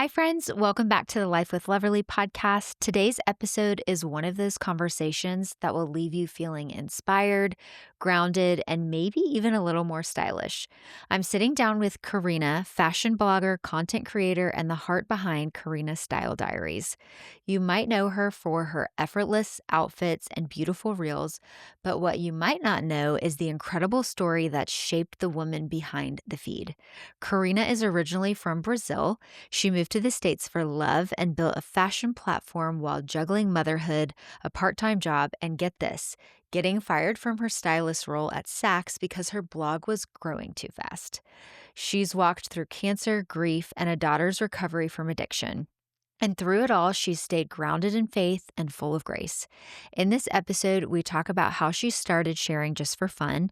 Hi, friends. Welcome back to the Life with Loverly podcast. Today's episode is one of those conversations that will leave you feeling inspired, grounded, and maybe even a little more stylish. I'm sitting down with Karina, fashion blogger, content creator, and the heart behind Karina Style Diaries. You might know her for her effortless outfits and beautiful reels, but what you might not know is the incredible story that shaped the woman behind the feed. Karina is originally from Brazil. She moved to the States for love and built a fashion platform while juggling motherhood, a part-time job, and get this, getting fired from her stylist role at Saks because her blog was growing too fast. She's walked through cancer, grief, and a daughter's recovery from addiction. And through it all, she's stayed grounded in faith and full of grace. In this episode, we talk about how she started sharing just for fun,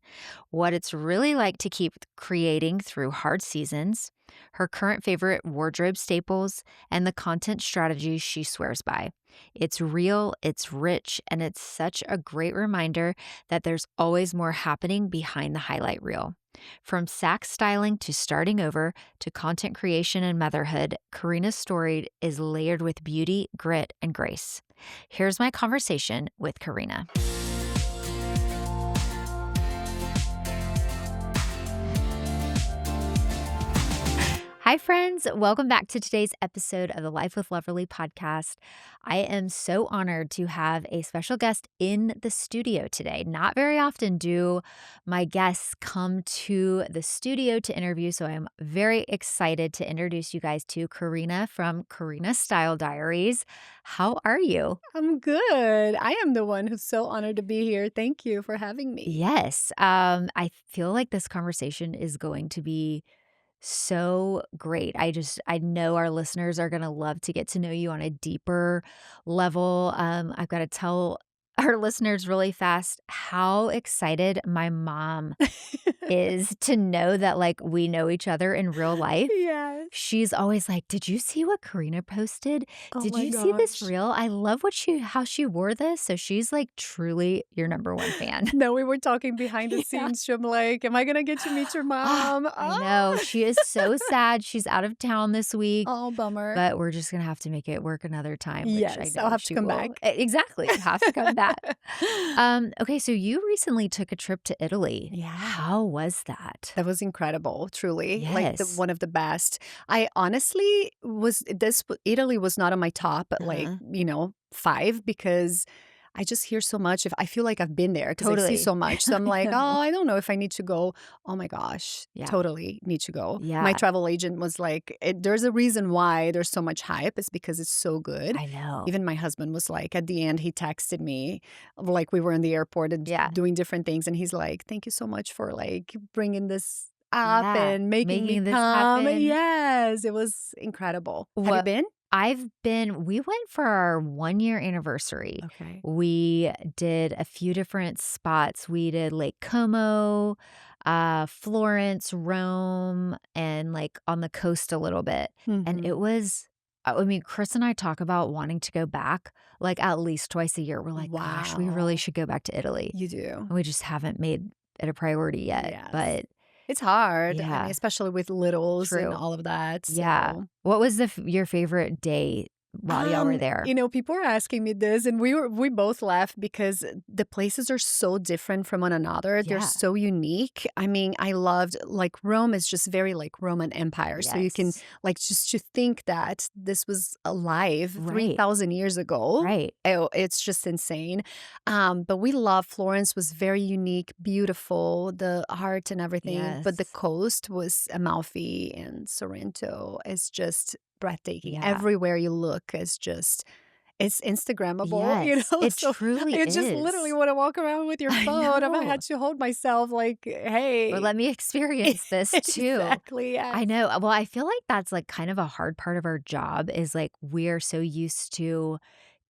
what it's really like to keep creating through hard seasons, her current favorite wardrobe staples, and the content strategies she swears by. It's real, it's rich, and it's such a great reminder that there's always more happening behind the highlight reel. From sack styling to starting over to content creation and motherhood, Karina's story is layered with beauty, grit, and grace. Here's my conversation with Karina. Hi, friends. Welcome back to today's episode of the Life with Loverly podcast. I am so honored to have a special guest in the studio today. Not very often do my guests come to the studio to interview, so I'm very excited to introduce you guys to Karina from Karina Style Diaries. How are you? I'm good. I am the one who's so honored to be here. Thank you for having me. Yes, I feel like this conversation is going to be so great. I know our listeners are going to love to get to know you on a deeper level. I've got to tell our listeners really fast how excited my mom is to know that like we know each other in real life. Yes. She's always like, "Did you see what Karina posted? Oh Did my you see this gosh. reel? I love how she wore this." So she's like truly your number one fan. No, we were talking behind the Yeah. scenes. I'm like, am I going to get to meet your Ah, mom? I know. Ah! She is so sad. She's out of town this week. Oh, bummer. But we're just gonna have to make it work another time, which I Yes, I'll know have to she come will. back. Exactly, you have to come back. Okay, so you recently took a trip to Italy. Yeah. How was that? That was incredible, truly. Like Yes. one of the best. I honestly Italy was not on my top, like, Uh-huh. 5 because I just hear so much. If I feel like I've been there because I see Totally. so much. So I'm I like, know. oh, I don't know if I need to go. Oh my gosh, Yeah. totally need to go. My Yeah, travel agent was like, there's a reason why there's so much hype. It's because it's so good. I know. Even my husband was like, at the end, he texted me, like we were in the airport and Yeah. doing different things. And he's like, thank you so much for like bringing this up Yeah. and making me Making this come. happen. Yes, it was incredible. Have you What been? we went for our 1-year anniversary. Okay. We did a few different spots. We did Lake Como, Florence, Rome, and like on the coast a little bit. And Hmm. it was, I mean, Chris and I talk about wanting to go back like at least twice a year. We're like, gosh, we really Wow. should go back to Italy. You do. And we just haven't made it a priority yet. Yes. But It's hard. I mean, yeah, especially with littles and true. all of that. Yeah. So, What was your favorite day while y'all were there? people are asking me this, and we both laugh because the places are so different from one another. They're Yeah. so unique. I mean, I loved like Rome is just very like Roman Empire. So you can Yes. like just to think that this was alive Right. 3,000 years ago. Right. Oh, it's just insane. But we love Florence was very unique, beautiful, the art and everything. But the Yes. coast was Amalfi and Sorrento is just breathtaking. Yeah. Everywhere you look is just it's Instagrammable, Yes. It So truly you just literally is. want to walk around with your I phone. I know. had to hold myself like, Or hey. let me experience this too. Exactly, yes. I know. Well, I feel like that's like kind of a hard part of our job is like we're so used to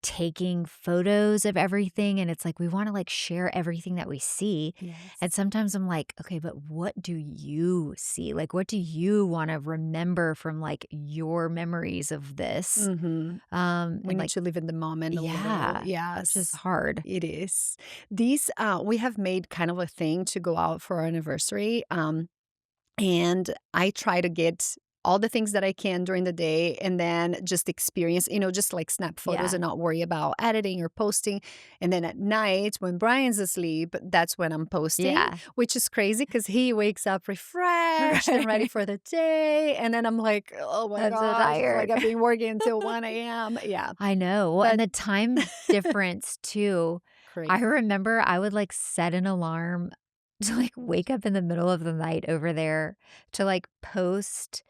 taking photos of everything and it's like we want to like share everything that we see. Yes. And sometimes I'm like, okay, but what do you see? Like what do you want to remember from like your memories of this? Mhm. We And need like to live in the moment a little. yeah, which is Yes. hard. It is. We have made kind of a thing to go out for our anniversary. And I try to get all the things that I can during the day and then just experience, just like snap photos Yeah. and not worry about editing or posting. And then at night when Brian's asleep, that's when I'm posting, Yeah. which is crazy because he wakes up refreshed and ready Right. for the day. And then I'm like, oh my I'm so gosh, it's like tired. I've been working until 1 a.m. Yeah. I know. Well, and But the time difference too. I crazy. remember I would, like, set an alarm to, like, wake up in the middle of the night over there to, like, post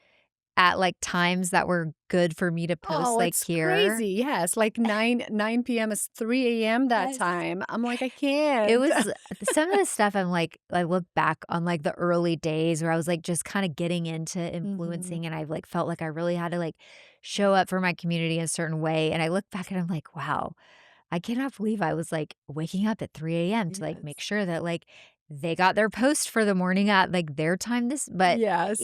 at, like, times that were good for me to post, Oh, like, it's here. crazy. Yes, like 9 PM is 3 AM that Yes. time. I'm like, "I It can't." was some of the stuff I'm like I look back on, like, the early days where I was, like, just kinda getting into Mhm. influencing, and I've, like, felt like I really had to, like, show up for my community a certain way, and I look back and I'm like, "Wow, I cannot believe I was, like, waking up at 3 AM to, like, make Yes. sure that, like, they got their post for the morning at, like, their time this," but, Yes.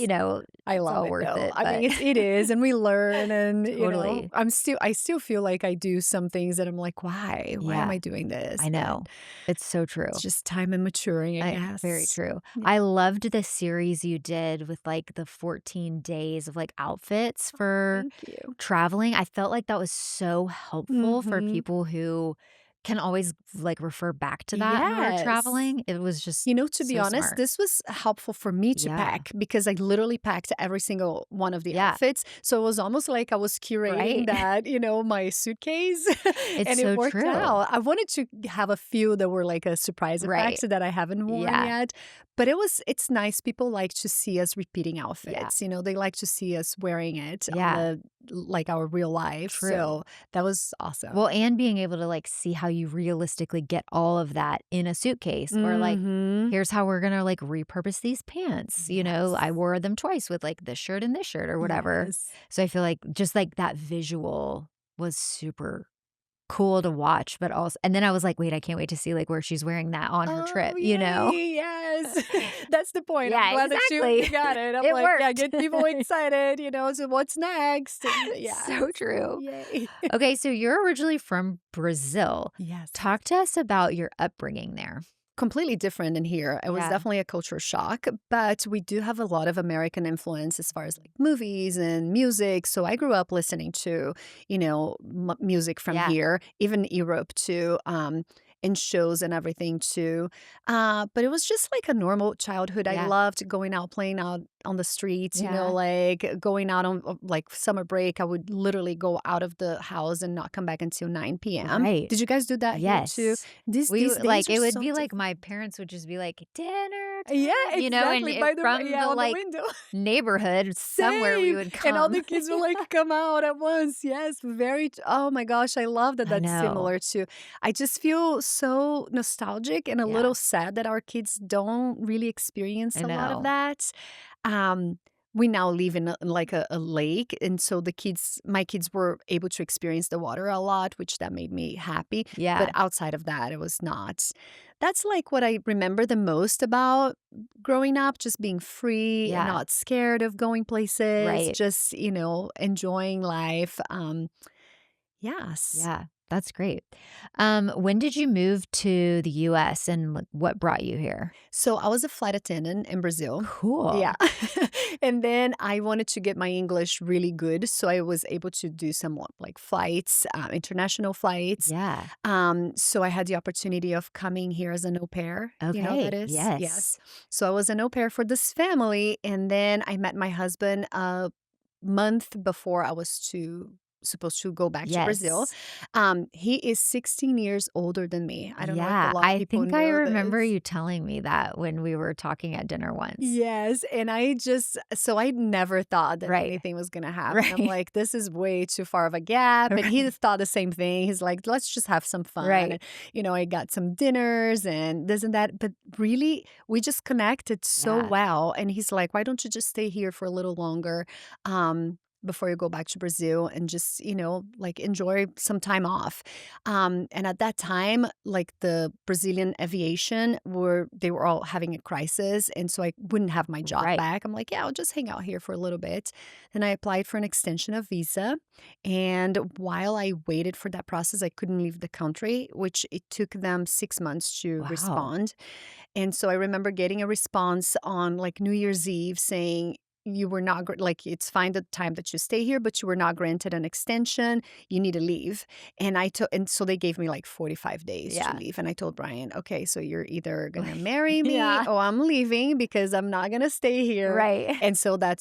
I it's love all it worth though. it, I mean, but it is, and we learn and, totally. I still feel like I do some things that I'm like, "Why? Why am Yeah, I doing this?" I But know. It's so it's true. just time and maturing, I Very guess. true. Yeah. I loved the series you did with, like, the 14 days of, like, outfits for Thank you. traveling. I felt like that was so helpful for Mhm. people who can always, like, refer back to that who are Yes. traveling. It was just To be so honest, smart. this was helpful for me to Yeah. pack because I literally packed every single one of the Yeah. outfits. So it was almost like I was curating Right? that, my suitcase, It's and it so worked true. out. I wanted to have a few that were like a surprise Right. effects that I haven't worn Yeah. yet. But it's nice. People like to see us repeating Yeah. outfits. They like to see us wearing it on Yeah. like our real life. True. So that was awesome. Well, and being able to, like, see how you realistically get all of that in a suitcase or, like, Mm-hmm. here's how we're gonna, like, repurpose these pants, Yes. I wore them twice with, like, this shirt and this shirt or whatever. Yes. So I feel like just, like, that visual was super cool to watch, but also and then I was like, "Wait, I can't wait to see, like, where she's wearing that on her Oh, trip," you know? yay, yes. That's the point. I'm Yeah, glad that you exactly. got it. I'm It like, yeah, worked. get people excited, so what's next? And yes, So true. yay. Okay, so you're originally from Brazil. Yes. Talk to us about your upbringing there. Completely different in here. It was Yeah. definitely a culture shock, but we do have a lot of American influence as far as like movies and music. So I grew up listening to, music from Yeah. here, even Europe too, and shows and everything too. But it was just like a normal childhood. I Yeah. loved going out, playing out on the streets, Yeah. like going out on like summer break. I would literally go out of the house and not come back until 9 p.m. Right. Did you guys do that here too? Yes. These days Like, are it would so be like my different. parents would just be like, "Dinner Yeah, time," and exactly, it by the from the, on the like, window. neighborhood somewhere we Same, would and all come. the kids will, like, come out at once. Yes, oh my gosh, I love that I that's know. similar to I just feel so nostalgic and a Yeah, little sad that our kids don't really experience I a lot of know. that. Um, we now live in like a lake, and so my kids were able to experience the water a lot, which that made me happy, but Yeah, outside of that, it was not. That's, like, what I remember the most about growing up, just being free and yeah, not scared of going places, right. just, enjoying life, yes. Yeah, that's great. When did you move to the US and, like, what brought you here? So I was a flight attendant in Brazil. Yeah. Cool. And then I wanted to get my English really good, so I was able to do some, like, flights, international flights. Yeah. So I had the opportunity of coming here as an au pair. You know what that Okay, is? yes. Yes. So I was an au pair for this family, and then I met my husband a month before I was supposed to go back to Brazil. Yes. He is 16 years older than me. I don't know if a Yeah, lot of I people think I know remember this. you telling me that when we were talking at dinner once. Yes, and I never thought that Right. anything was gonna happen. I'm Right. like, "This is way too far of a gap," and he Right. thought the same thing. He's like, "Let's just have some fun," Right. and, I got some dinners and this and that, but really, we just connected so Yeah. well, and he's like, "Why don't you just stay here for a little longer, before you go back to Brazil and just, like, enjoy some time off?" And at that time, like, the Brazilian aviation they were all having a crisis, and so I wouldn't have my job Right. back. I'm like, "Yeah, I'll just hang out here for a little bit." Then I applied for an extension of visa, and while I waited for that process, I couldn't leave the country, which it took them 6 months to Wow. respond. And so I remember getting a response on, like, New Year's Eve saying, you were not like, it's fine the time that you stay here, but you were not granted an extension. You need to leave. And so they gave me like 45 days to Yeah. leave. And I told Brian, okay, so you're either gonna marry me Yeah. or I'm leaving because I'm not gonna stay here. Right. And so that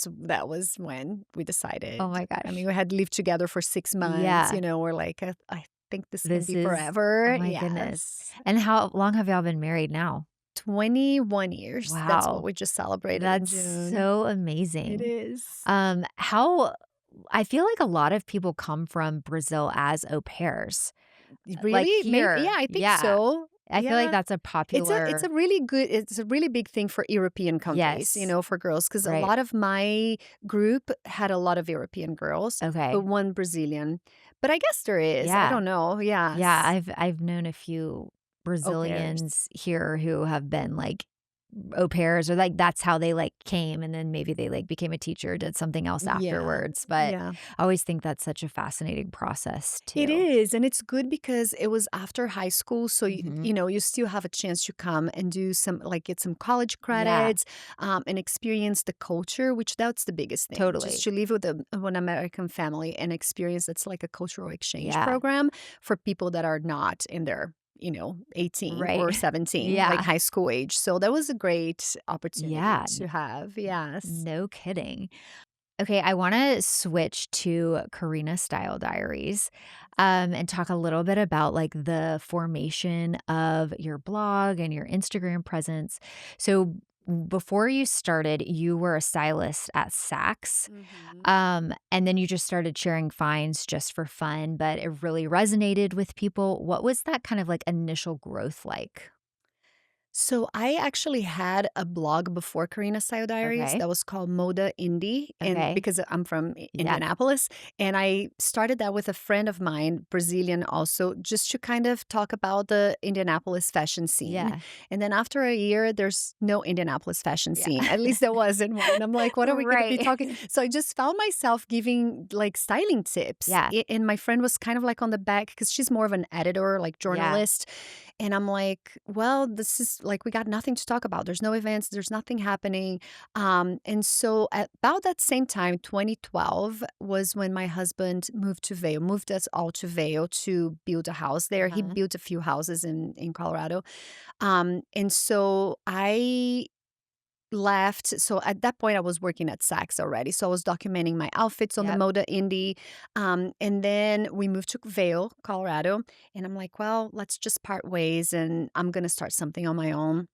was when we Oh decided. my I mean, gosh. we had lived together for 6 months, Yeah. we're like, I think this can This be is oh forever. my goodness. Yes. And how long have y'all been married now? 21 years. That's what Wow. we just celebrated in That's June. so It amazing. is. How I feel like a lot of people come from Brazil as au pairs. Like Really? Maybe, yeah, here. I think Yeah. so. I feel like Yeah. that's a It's a popular really good it's a really big thing for European countries, yes. for girls, because a Right. lot of my group had a lot of European girls, but Okay. one Brazilian. But I guess there is. I Yeah. don't know. Yeah, Yes. I've known a few Au pairs. Brazilians here who have been, like, au pairs or, like, that's how they, like, came, and then maybe they, like, became a teacher, did something else Yeah. afterwards, but Yeah. I always think that's such a fascinating process It too. is, and it's good because it was after high school, so Mhm. you still have a chance to come and do some like get some college Yeah, credits, and experience the culture, which that's the biggest thing. Just totally. to live with an American family and experience that's like a cultural exchange Yeah. program for people that are not in their 18 Right. or 17, like Yeah. high school age. So that was a great opportunity Yeah, to have. Yes. no kidding. Okay, I wanna switch to Karina Style Diaries, and talk a little bit about, like, the formation of your blog and your Instagram presence. So, before you started, you were a stylist at Saks, Mhm. and then you just started sharing finds just for fun, but it really resonated with people. What was that kind of, like, initial growth like? So I actually had a blog before Karina Style Diaries Okay, that was called Moda Indie, and okay. because I'm from Yeah, Indianapolis, and I started that with a friend of mine, Brazilian also, just to kind of talk about the Indianapolis fashion scene. yeah, And then after a year, there's no Indianapolis fashion yeah. scene. At least there wasn't one. I'm like, what are we going to be Right. talking? So I just found myself giving like styling tips, Yeah, and my friend was kind of like on the back because she's more of an editor, like yeah, journalist. And I'm like, well, this is like, we got nothing to talk about. There's no events, there's nothing happening. And so at about that same time, 2012 was when my husband moved us all to Vail to build a house there. He uh-huh, built a few houses in Colorado. And so I left. So at that point, I was working at Saks already. So I was documenting my outfits on the yep, Moda Indie. And then we moved to Vail, Colorado. And I'm like, well, let's just part ways and I'm going to start something on my own.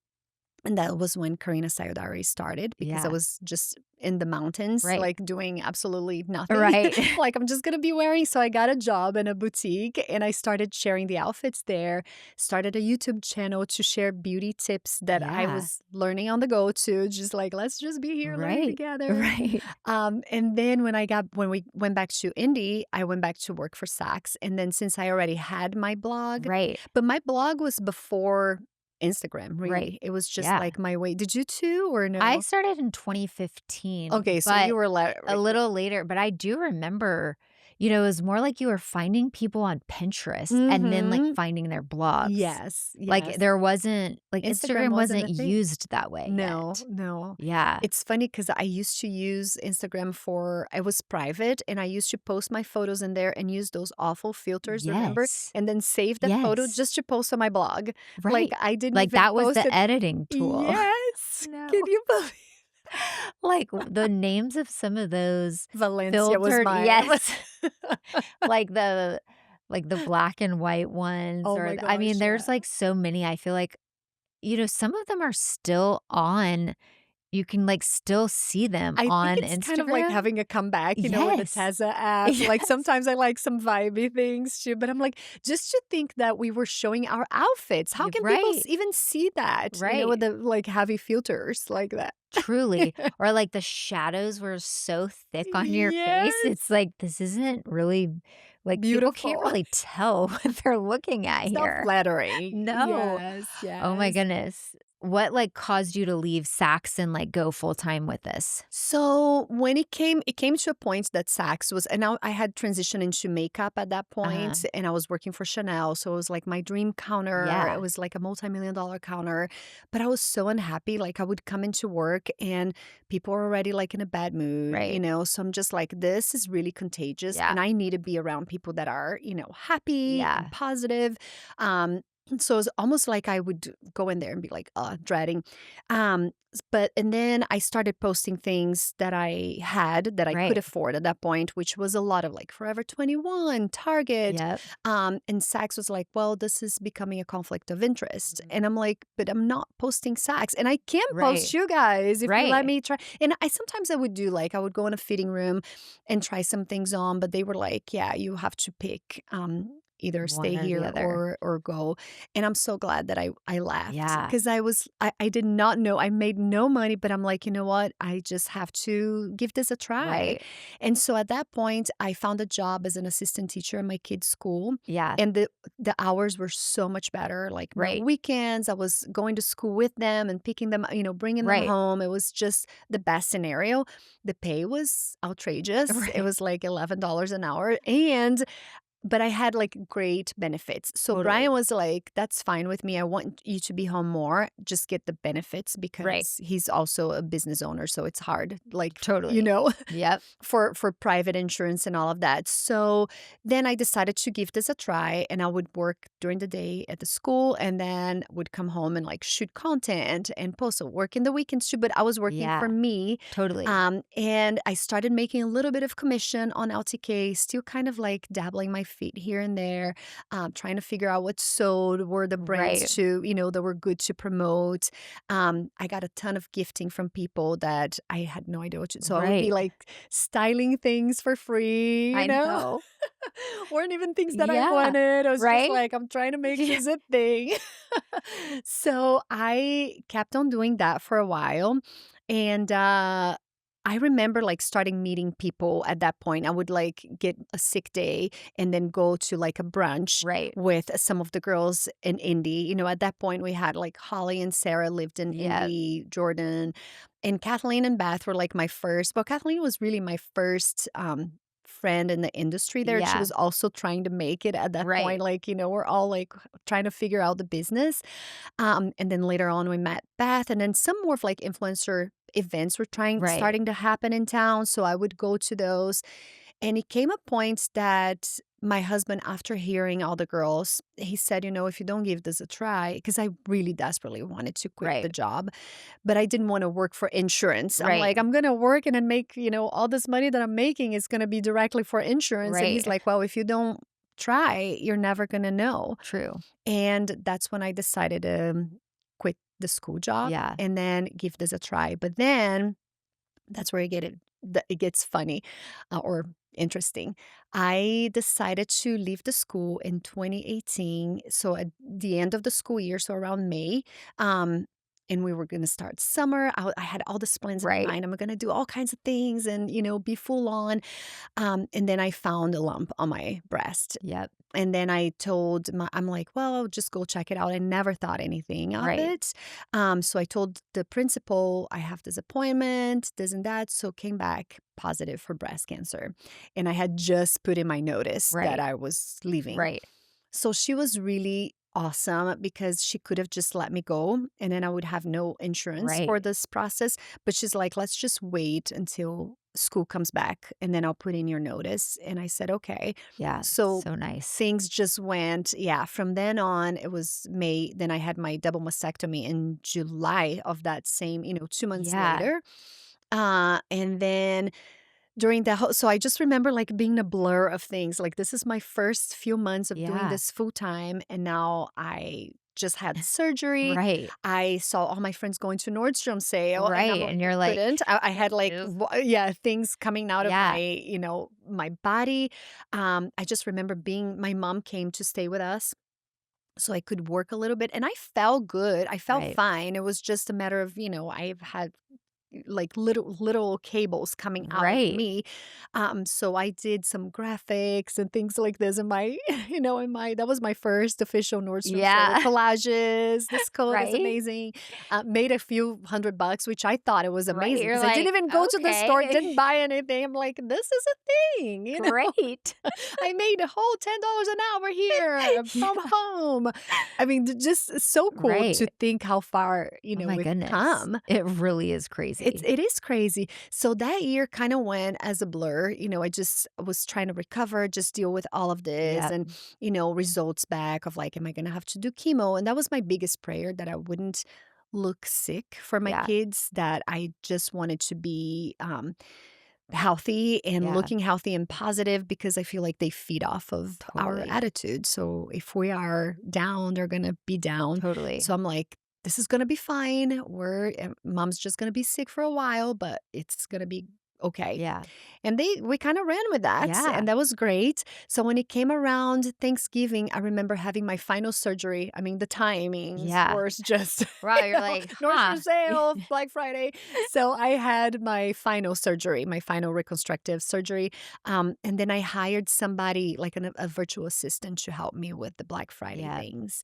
And that was when Karina Style Diaries started because I yeah, was just in the mountains, right, like doing absolutely nothing. right. Like I'm just gonna be wearing. So I got a job in a boutique and I started sharing the outfits there. Started a YouTube channel to share beauty tips that I Yeah, was learning on the go to, just like let's just be here learning right, together. right. And then when we went back to Indy, I went back to work for Saks. And then since I already had my blog, Right, but my blog was before Instagram, right. really. It was just Yeah. like my way. Did you too or I no? started in 2015, Okay, so you but were a little later, but I do remember, it was more like you were finding people on Pinterest and then, like, Mhm. finding their blogs. Yes, Like, yes. there wasn't like, Instagram Instagram wasn't wasn't a thing. used that way No, yet. no. Yeah. It's funny because I used to use Instagram for I was private, and I used to post my photos in there and use those awful filters, remember? Yes. And then save that photo Yes. just to post on my blog. Like, Right. I didn't Like, even that was post the it. editing tool. Yes! Can No. you believe Like, the names of some of those Valencia was filtered mine. yes. Like the black and white ones Oh or my th I mean, gosh, yeah. there's, like, so many, I feel like, some of them are still on you can, like, still see them I think on it's kind of like Instagram. having a comeback, with the Yes. Tezza app. Like, Yes. sometimes I like some vibey things too, but I'm like, just to think that we were showing our outfits. How Y can people right, even see that, with right. the, like, heavy filters like that? Truly. Or, like, the shadows were so thick on your face, Yes. it's like, this isn't really like, people can't Beautiful. really tell what they're looking at It's not here. flattering. No. Yes, Oh my yes. goodness. what, like, caused you to leave Saks and, like, go full time with this? So when it came to a point that Saks was, and now I had transitioned into makeup at that Uh-huh. point, and I was working for Chanel, so it was like my dream counter. It Yeah. was like a multi-million dollar counter, but I was so unhappy. Like I would come into work and people were already like in a bad mood, Right. So I'm just like, this is really contagious, Yeah. and I need to be around people that are, happy and Yeah. positive. So it's almost like I would go in there and be like, dreading. And then I started posting things that I had that I could Right. afford at that point, which was a lot of like Forever 21, Target. Yep. And Saks was like, well, this is becoming a conflict of interest. Mhm. And I'm like, but I'm not posting Saks. And I can post Right. you guys if you let Right. me try. And sometimes I would do like, I would go in a fitting room and try some things on, but they were like, yeah, you have to pick. Either One stay or the here other. or go. And I'm so glad that I left Yeah. because I did not know. I made no money, but I'm like, you know what? I just have to give this a try. Right. And so at that point, I found a job as an assistant teacher in my kids' school. Yeah. And the hours were so much better. Like no Right. weekends. I was going to school with them and picking them, bringing them Right. home. It was just the best scenario. The pay was outrageous. It Right. was like $11 an hour. But I had, like, great benefits. So Brian Totally. was like, "That's fine with me. I want you to be home more. Just get the benefits," Right. because he's also a business owner, so it's hard, like, Totally. Yep. for private insurance and all of that. So then I decided to give this a try, and I would work during the day at the school and then would come home and, like, shoot content and post, so work in the weekends too, but I was working for Yeah. me. Totally. And I started making a little bit of commission on LTK, still kind of like dabbling my feet here and there, trying to figure out what sold, were the brands Right. that were good to promote. I got a ton of gifting from people that I had no idea what to, so I would be Right. like styling things for free, I know. weren't even things that I Yeah. wanted. I was just Right? like, I'm trying to make Yeah. this a thing. So I kept on doing that for a while. And I remember like starting meeting people at that point. I would like get a sick day and then go to like a brunch Right. with some of the girls in Indy. At that point we had like Holly and Sarah lived in Yep. Indy, Jordan, and Kathleen and Beth were like my first. Well, Kathleen was really my first friend in the industry there. She Yeah. was also trying to make it at that Right. point. Like, we're all like trying to figure out the business. And then later on, we met Beth, and then some more of like influencer events were Right. starting to happen in town. So I would go to those. And it came a point that my husband, after hearing all the girls, he said, if you don't give this a try, because I really desperately wanted to quit the Right. job, but I didn't want to work for insurance. I'm Right. like, I'm going to work and then make, all this money that I'm making is going to be directly for insurance. And he's Right. like, well, if you don't try, you're never going to know. True. And that's when I decided to quit the school job Yeah. and then give this a try. But then that's where it gets funny, or interesting. I decided to leave the school in 2018. So at the end of the school year, so around May, and we were going to start summer. I had all these plans in Right. mind. I'm going to do all kinds of things and, be full on. And then I found a lump on my breast. Yep. And then I'm like, well, I'll just go check it out. I never thought anything of Right. it. So I told the principal, I have this appointment, this and that. So came back positive for breast cancer. And I had just put in my notice that Right. I was leaving. Right. So she was really awesome because she could have just let me go and then I would have no insurance for Right. this process. But she's like, let's just wait until school comes back and then I'll put in your notice. And I said, okay. Yeah. So So nice. things just went, yeah, from then on, it was May. Then I had my double mastectomy in July of that same, 2 months Yeah. later. And then during that whole, so I just remember like being a blur of things. Like this is my first few months of doing Yeah. this full time. And now I just had surgery. Right. I saw all my friends going to Nordstrom sale and I'm Right. like, And you're I like, couldn't. I had like, "Ew." yeah, things coming out of Yeah. my body. I just remember my mom came to stay with us so I could work a little bit and I felt good. I felt Right. fine. It was just a matter of, I've had like little cables coming out of Right. me. So I did some graphics and things like this in my, in my that was my first official Nordstrom store. Yeah. Collages. This coat is Right? amazing. Made a few $100, which I thought it was Right, amazing you're because I didn't like, even go to the store, "Okay, didn't buy anything. I'm like, this is a thing. great." I made a whole $10 an hour here from Yeah. home. I mean, just so cool to Right. think how far, Oh my we've goodness. come. It really is crazy. It is crazy. So that year kind of went as a blur. I just was trying to recover, just deal with all of this Yep. and, results back of like, am I going to have to do chemo? And that was my biggest prayer, that I wouldn't look sick for my Yeah. kids, that I just wanted to be healthy and Yeah. looking healthy and positive, because I feel like they feed off of our Totally. attitude. So if we are down, they're going to be down. Totally. So I'm like, this is going to be fine. Mom's just going to be sick for a while, but it's going to be okay. Yeah. And we kind of ran with that, Yeah. and that was great. So when it came around Thanksgiving, I remember having my final surgery. I mean, the timings Yeah. were just, Wow, you're like, Nordstrom "Huh." sale, Black Friday. So I had my final surgery, my final reconstructive surgery. And then I hired somebody, like a virtual assistant, to help me with the Black Friday Yeah. things.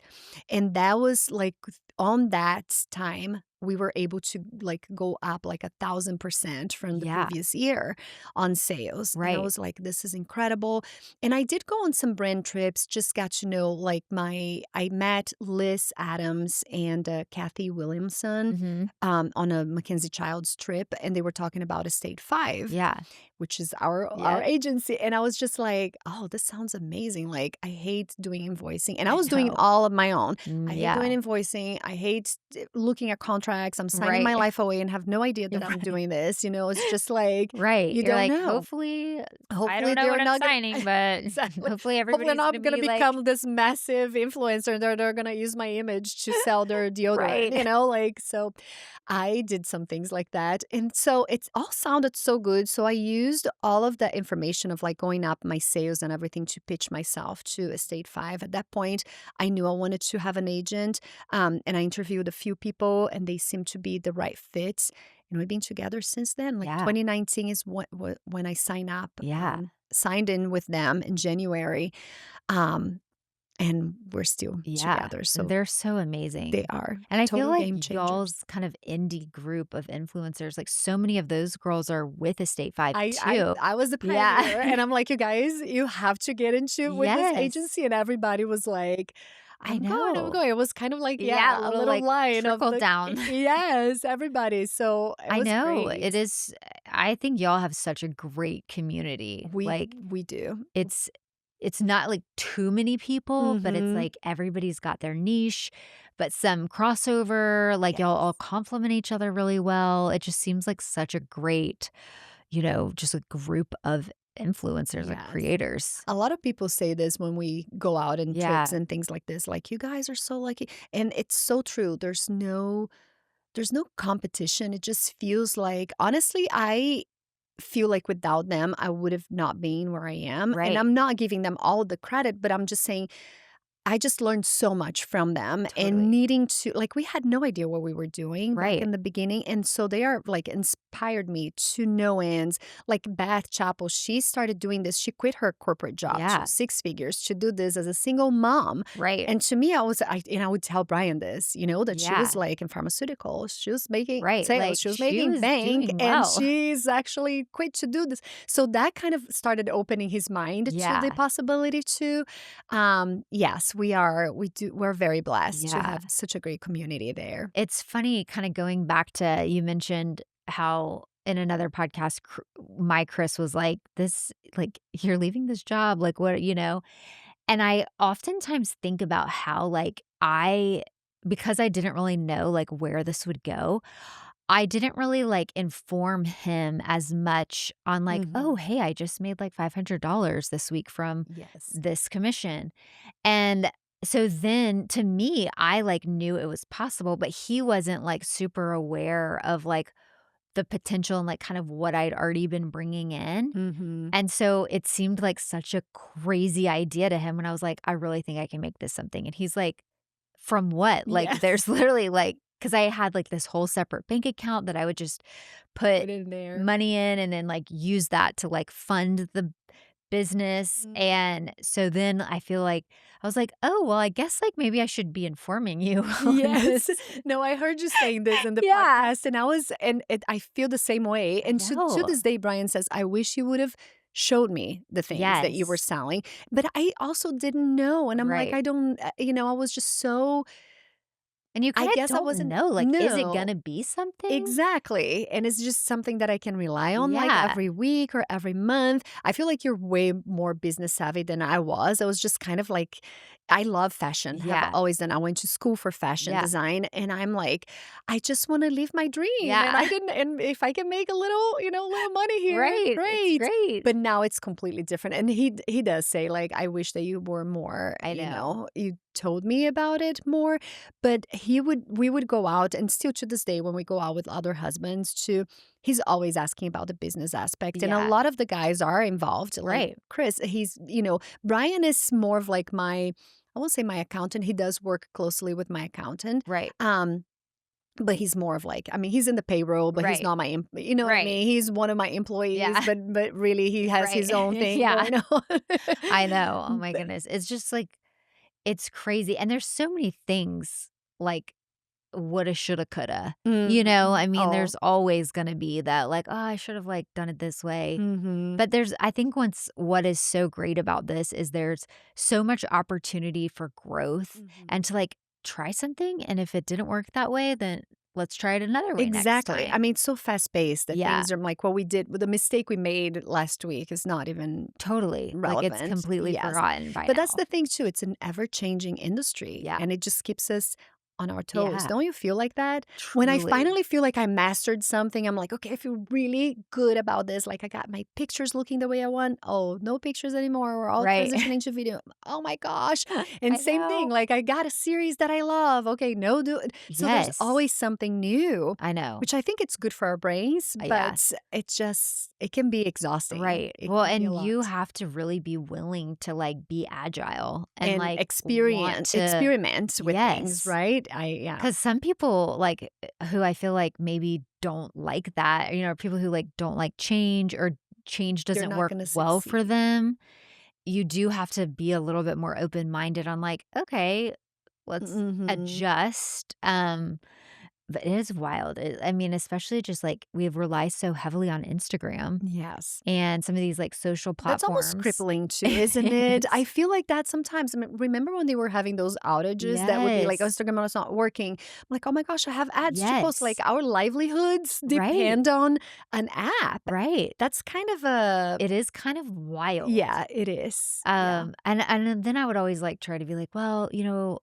And that was like, on that time, we were able to like go up like 1,000% from the Yeah. previous year on sales. And I Right. was like, this is incredible. And I did go on some brand trips, just got to know like I met Liz Adams and Kathy Williamson Mhm. on a Mackenzie Childs trip. And they were talking about Estate 5, Yeah. which is our Yep. agency. And I was just like, oh, this sounds amazing. Like, I hate doing invoicing. And I I was doing know. all of my own. I hate Yeah. doing invoicing. I hate looking at contracts. I'm signing my Right. life away and have no idea that I'm Right. doing this. It's just like, Right. you You're don't like, know. "Hopefully I don't Hopefully, know they're what I'm not gonna signing, but exactly. hopefully Hopefully, everybody's I'm gonna gonna be like." become this massive influencer, and they're gonna use my image to sell their deodorant, Right. like, so I did some things like that, and so it's all sounded so good, so I used all of that information of, like, going up my sales and everything to pitch myself to Estate 5. At that point, I knew I wanted to have an agent, and I interviewed a few people, and they seemed to be the right fit, and we've been together since then. Like, Yeah. 2019 is when I Yeah. signed in with them in January, um, and we're still Yeah. together, so They're so they amazing. are And I feel total like game changers. y'all's kind of indie group of influencers, like, so many of those girls are with Estate 5 I I too. I was the Yeah. pioneer, and I'm like, "You guys, you have to get into with this Yes. agency," and everybody was like, I I'm know. going." It was kind of like, Yeah, a a little, little like, line of trickle the down. yes, everybody, so it I was know. great. It is I think y'all have such a great community. We Like, we do. it's it's not, like, too many people, but it's, Mhm. like, everybody's got their niche, but some crossover, like, y'all all Yes. complement each other really well. It just seems like such a great, just a group of influencers, like, Yes. creators. A lot of people say this when we go out in trips Yeah. and things like this, like, "You guys are so lucky," and it's so true. There's no competition. It just feels like honestly, I feel like without them, I would have not been where I am, and Right. I'm not giving them all the credit, but I'm just saying I just learned so much from them, and Totally. needing to like, we had no idea what we were doing back Right. in the beginning, and so they are, like, inspired me to no ends. Like, Beth Chappell, she started doing this. She quit her corporate job to Yeah. 6 figures to do this as a single mom, Right. and to me, I would tell Brian this, that she was, Yeah. like, in pharmaceuticals. She was making Right. sales. Like, She was she making was bank, doing and well. she's actually quit to do this. So that kind of started opening his mind to the Yeah. possibility to yes, we're very blessed to Yeah. have such a great community there. It's funny kinda going back to you mentioned how in another podcast, my Chris was like, "This like, you're leaving this job, like, what" And I oftentimes think about how, like, because I didn't really know, like, where this would go, I didn't really, like, inform him as much on, like, "Oh, Mhm. hey, I just made, like, $500 this week from Yes. this commission." And so then to me, I, like, knew it was possible, but he wasn't, like, super aware of, like, the potential and, like, kind of what I'd already been bringing in. Mhm. And so it seemed like such a crazy idea to him when I was like, "I really think I can make this something." And he's like, "From what?" Like, Yes. there's literally, like because I had, like, this whole separate bank account that I would just put Put it in there. money in and then, like, use that to, like, fund the business, Mhm. and so then I feel like I was like, "Oh, well, I guess, like, maybe I should be informing you on Yes. this." No, I heard you saying this in the Yeah, podcast, and I feel the same way, I and to know. this day, Brian says, "I wish you would have showed me the things that you were Yes. selling," but I also didn't know, and I'm like, Right. I don't I was just so And you I kinda guess I don't wasn't know, like, is it no. gonna be something? Exactly, and it's just something that I can rely on, like, Yeah. every week or every month. I feel like you're way more business savvy than I was. I was just kind of like I love fashion, have Yeah. always done. I went to school for fashion Yeah. design, and I'm like, "I just wanna live my dream, and Yeah. I didn't and if I can make a little, little money here, Right, it's great." great. But now it's completely different, and he does say, like, "I wish that you were more, I know. you told me about it more." But we would go out, and still to this day, when we go out with other husbands too, he's always asking about the business aspect, and a Yeah. lot of the guys are involved, like Right. Chris, Brian is more of like I won't say my accountant, he does work closely with my accountant, Right. um, but he's more of like I mean, he's in the payroll, but he's Right. not my em you know what I Right. mean? He's one of my employees, Yeah. but really he has Right. his own thing Yeah. going on. I know. Oh my But goodness. It's just like it's crazy, and there's so many things, like, woulda, shoulda, coulda. Mhm. I mean, Oh. there's always gonna be that, like, "Oh, I should have, like, done it this way." Mhm. But there's I think what is so great about this is there's so much opportunity for growth and Mhm. to, like, try something, and if it didn't work that way, then let's try it another way next Exactly. I time. mean, it's so fast-paced that Yeah, things are like what we did with the mistake we made last week is not even totally. Like, it's relevant. completely Yes. forgotten by But that's now. the thing too, it's an ever-changing industry, Yeah. and it just keeps us on our toes. Yeah. Don't you feel like that? When I Truly. finally feel like I mastered something, I'm like, "Okay, I feel really good about this." Like, I got my pictures looking the way I want. Oh, no pictures anymore. We're all Right. transitioning to video. Oh my gosh. And I same thing, know. like, I got a series that I love. Okay, no do so there's Yes. always something new. I know. Which I think it's good for our brains, Yeah. but it can be exhausting. Right. It Well, can be a and lot. you have to really be willing to, like, be agile and, And like, want to experiment with things, Yes. right? I yeah. 'Cause some people, like, who I feel like maybe don't like that, people who, like, don't like change or change They're doesn't not work gonna well for succeed. them, you do have to be a little bit more open-minded on, like, "Okay, let's Mhm. adjust." But it is wild. I mean, especially just, like, we rely so heavily on Instagram Yes. and some of these, like, social That's almost platforms. crippling too, isn't it? I It's feel like that sometimes. I mean, remember when they were having those outages that would be like, "Oh, Yes. Instagram is not working." I'm like, "Oh my gosh, I have ads to post." Like, Yes. our livelihoods Right. depend on an app. Right. That's kind of a It is kind of wild. yeah, it is. Yeah. And then I would always, like, try to be like, "Well,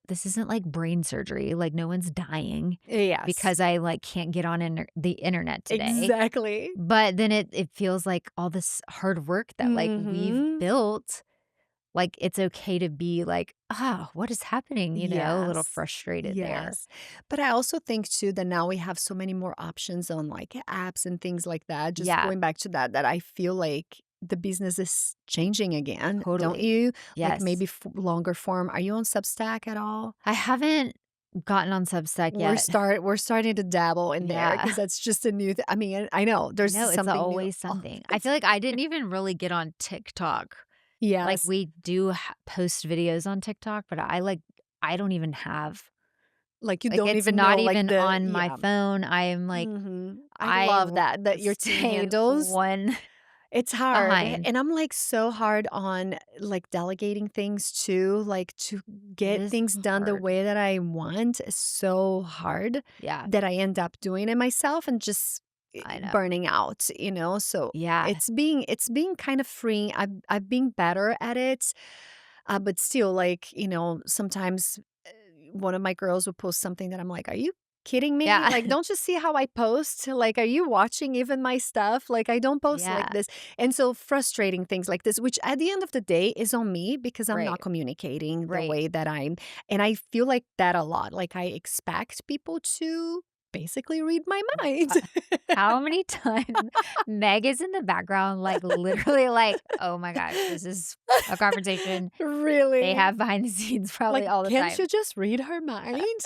this isn't like brain surgery, like, no one's dying Yes. because I, like, can't get on the internet today." Exactly. But then it feels like all this hard work that, like, we've Mhm. built, like, it's okay to be like, "Ah, what is happening?" A little Yes. frustrated there. Yes. But I also think too that now we have so many more options on like apps and things like that. Just Yeah, going back to that, that I feel like the business is changing again, don't totally. you? Like Yes. maybe longer form. Are you on Substack at all? I haven't gotten on Substack yet. We're starting to dabble in there Yeah. because that's just a new I mean, I know I there's know, it's something new. always Oh, something. I it's feel like I didn't even really get on TikTok. Like, yes. we do post videos on TikTok, but I don't even have Like you like, don't it's even not know like even the on my yeah. phone. I am, like I love that your team stay handles. one It's hard, behind. and I'm, like, so hard on, like, delegating things too, like, to It get is things done the hard. way that I want is so hard Yeah, that I end up doing it myself and just, I know. burning out, so Yeah, it's being kind of freeing. I've been better at it, but still, like, sometimes, one of my girls will post something that I'm like, "Are you kidding me? yeah, Like, don't you see how I post? Like, are you watching even my stuff? Like, I don't post yeah, like this." And so frustrating things like this, which at the end of the day is on me because I'm right, not communicating the right. way that and I feel like that a lot. Like, I expect people to basically read my mind. Uh, how many times Meg is in the background, like, literally, like, "Oh my gosh, this is a conversation they Really? have behind the scenes Like, probably all the can't you time." just read her mind?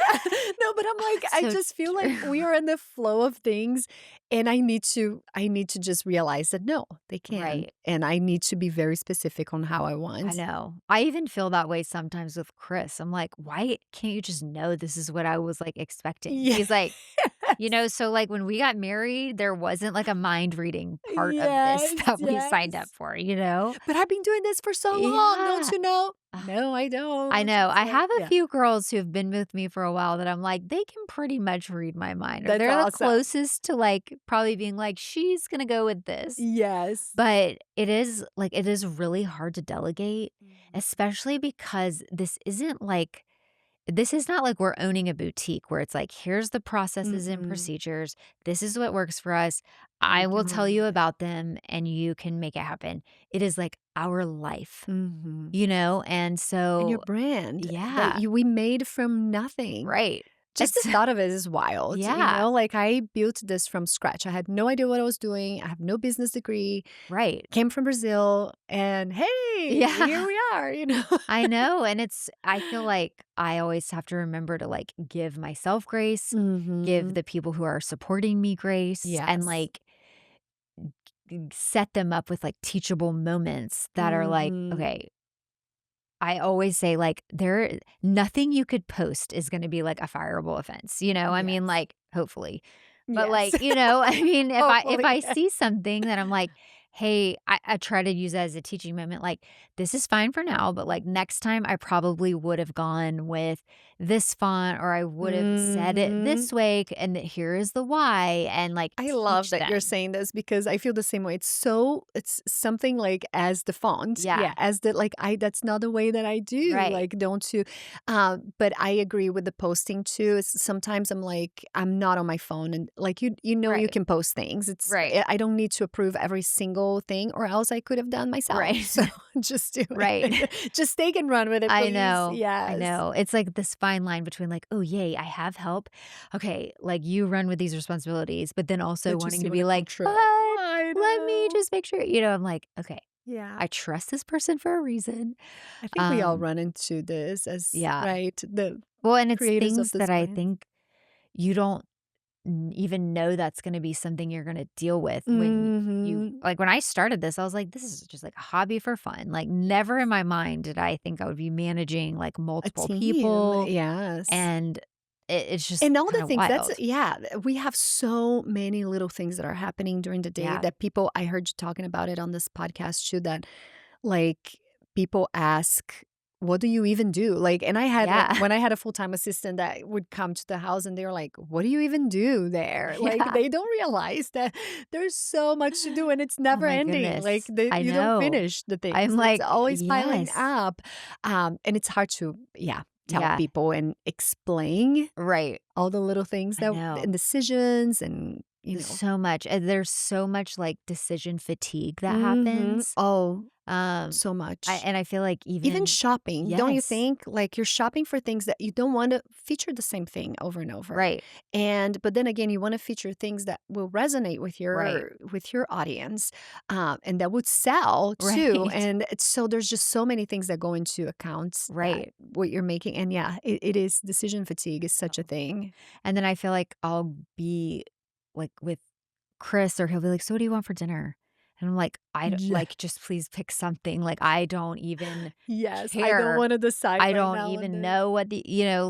No, but I'm like, I So just feel like we true. are in the flow of things, and I need to just realize that no, they can, Right. and I need to be very specific on how I I want. know. I even feel that way sometimes with Chris. I'm like, "Why can't you just know this is what I was, like, expecting?" Yes. He's like, so, like, when we got married, there wasn't, like, a mind reading part of this Yes, that we signed up yes. for, you know? But I've been doing this for so long, don't Yeah. you know? Ugh, No, I I don't. know. It's I like, have a yeah, few girls who have been with me for a while that I'm like, they can pretty much read my mind, or that's they're the awesome. closest to, like, probably being like, "She's gonna go with this." Yes. But it is really hard to delegate, Mhm. especially because this is not like we're owning a boutique where it's like, "Here's the processes and Mm-mm. procedures. This is what works for us. I You will can tell run you with it. about them, and you can make it happen." It is like our life, Mhm. you know? And And your so brand that yeah, we made from nothing. right. Just the It's thought of it is wild, yeah, like, I built this from scratch. I had no idea what I was doing. I have no business degree, right. came from Brazil, and hey, here Yeah. we are. I know, and I feel like I always have to remember to, like, give myself grace, give Mhm. the people who are supporting me grace, and, Yes. like, set them up with, like, teachable moments that are like, Mhm. okay, I always say, like, nothing you could post is gonna be, like, a fireable offense, you know? I mean, Yes. like, hopefully. But, Yes. like, I mean, if Hopefully, I yes. see something that I'm like, "Hey," I try to use that as a teaching moment, like, "This is fine for now, but, like, next time I probably would have gone with this font, or I would have said it Mhm. this way, and that here is the why," and, like, I love teach that you're them. saying this because I feel the same way. It's something like as the font. Yeah, Yeah, as the like I that's not the way that I do. right, Like don't you but I agree with the posting too. Sometimes I'm like I'm not on my phone and like you right, can post things. right, I don't need to approve every single thing or else I could have done myself. right, So just do right. it. Just take and run with it, I please. know, I Yes. know. It's like this fine line between like, "Oh, yay, I have help." Okay, like, you run with these responsibilities, but then also But you wanting to still want be to like, control. "But I let me know. just make sure," I'm like, "Okay, Yeah. I trust this person for a reason." I think we all Um, run into this as yeah. right, the Well, and it's creators of things this that I brand. think you don't even know that's gonna be something you're gonna deal with when Mhm. when I started this, I was like, "This is just like a hobby for fun." Like, never in my mind did I think I would be managing, like, A multiple team, people, yes. and it's just And all the kinda things that's wild. yeah, we have so many little things that are happening during the day Yeah. that people I heard you talking about it on this podcast too, that, like, people ask, "What do you even do?" Like, and I had Yeah. when I had a full-time assistant that would come to the house and they were like, "What do you even do there?" Like, Yeah. they don't realize that there's so much to do and it's Oh never my ending. Like, goodness. I you don't know. finish the things. I'm It's like, always piling yes. up. And it's hard to, yeah, tell Yeah. people and explain Right. all the little things I that know. and decisions and, There's so much, and there's so much, like, decision fatigue that Mhm. happens. Oh, Um, so much. I feel like Even even shopping, don't you yes. think? Like, you're shopping for things that you don't want to feature the same thing over and over. Right. But then again, you wanna feature things that will resonate Right. with your audience, and that would sell too, Right. and it's so there's just so many things that go into accounts that Right. what you're making and yeah, it is decision fatigue is I such a know. thing. And then I feel like I'll be, like, with Chris, or he'll be like, "So what do you want for dinner?" And I'm like, "I d Yeah. like, just please pick something." Like, I don't even Yes, I don't care. wanna decide I right don't now on even this. know what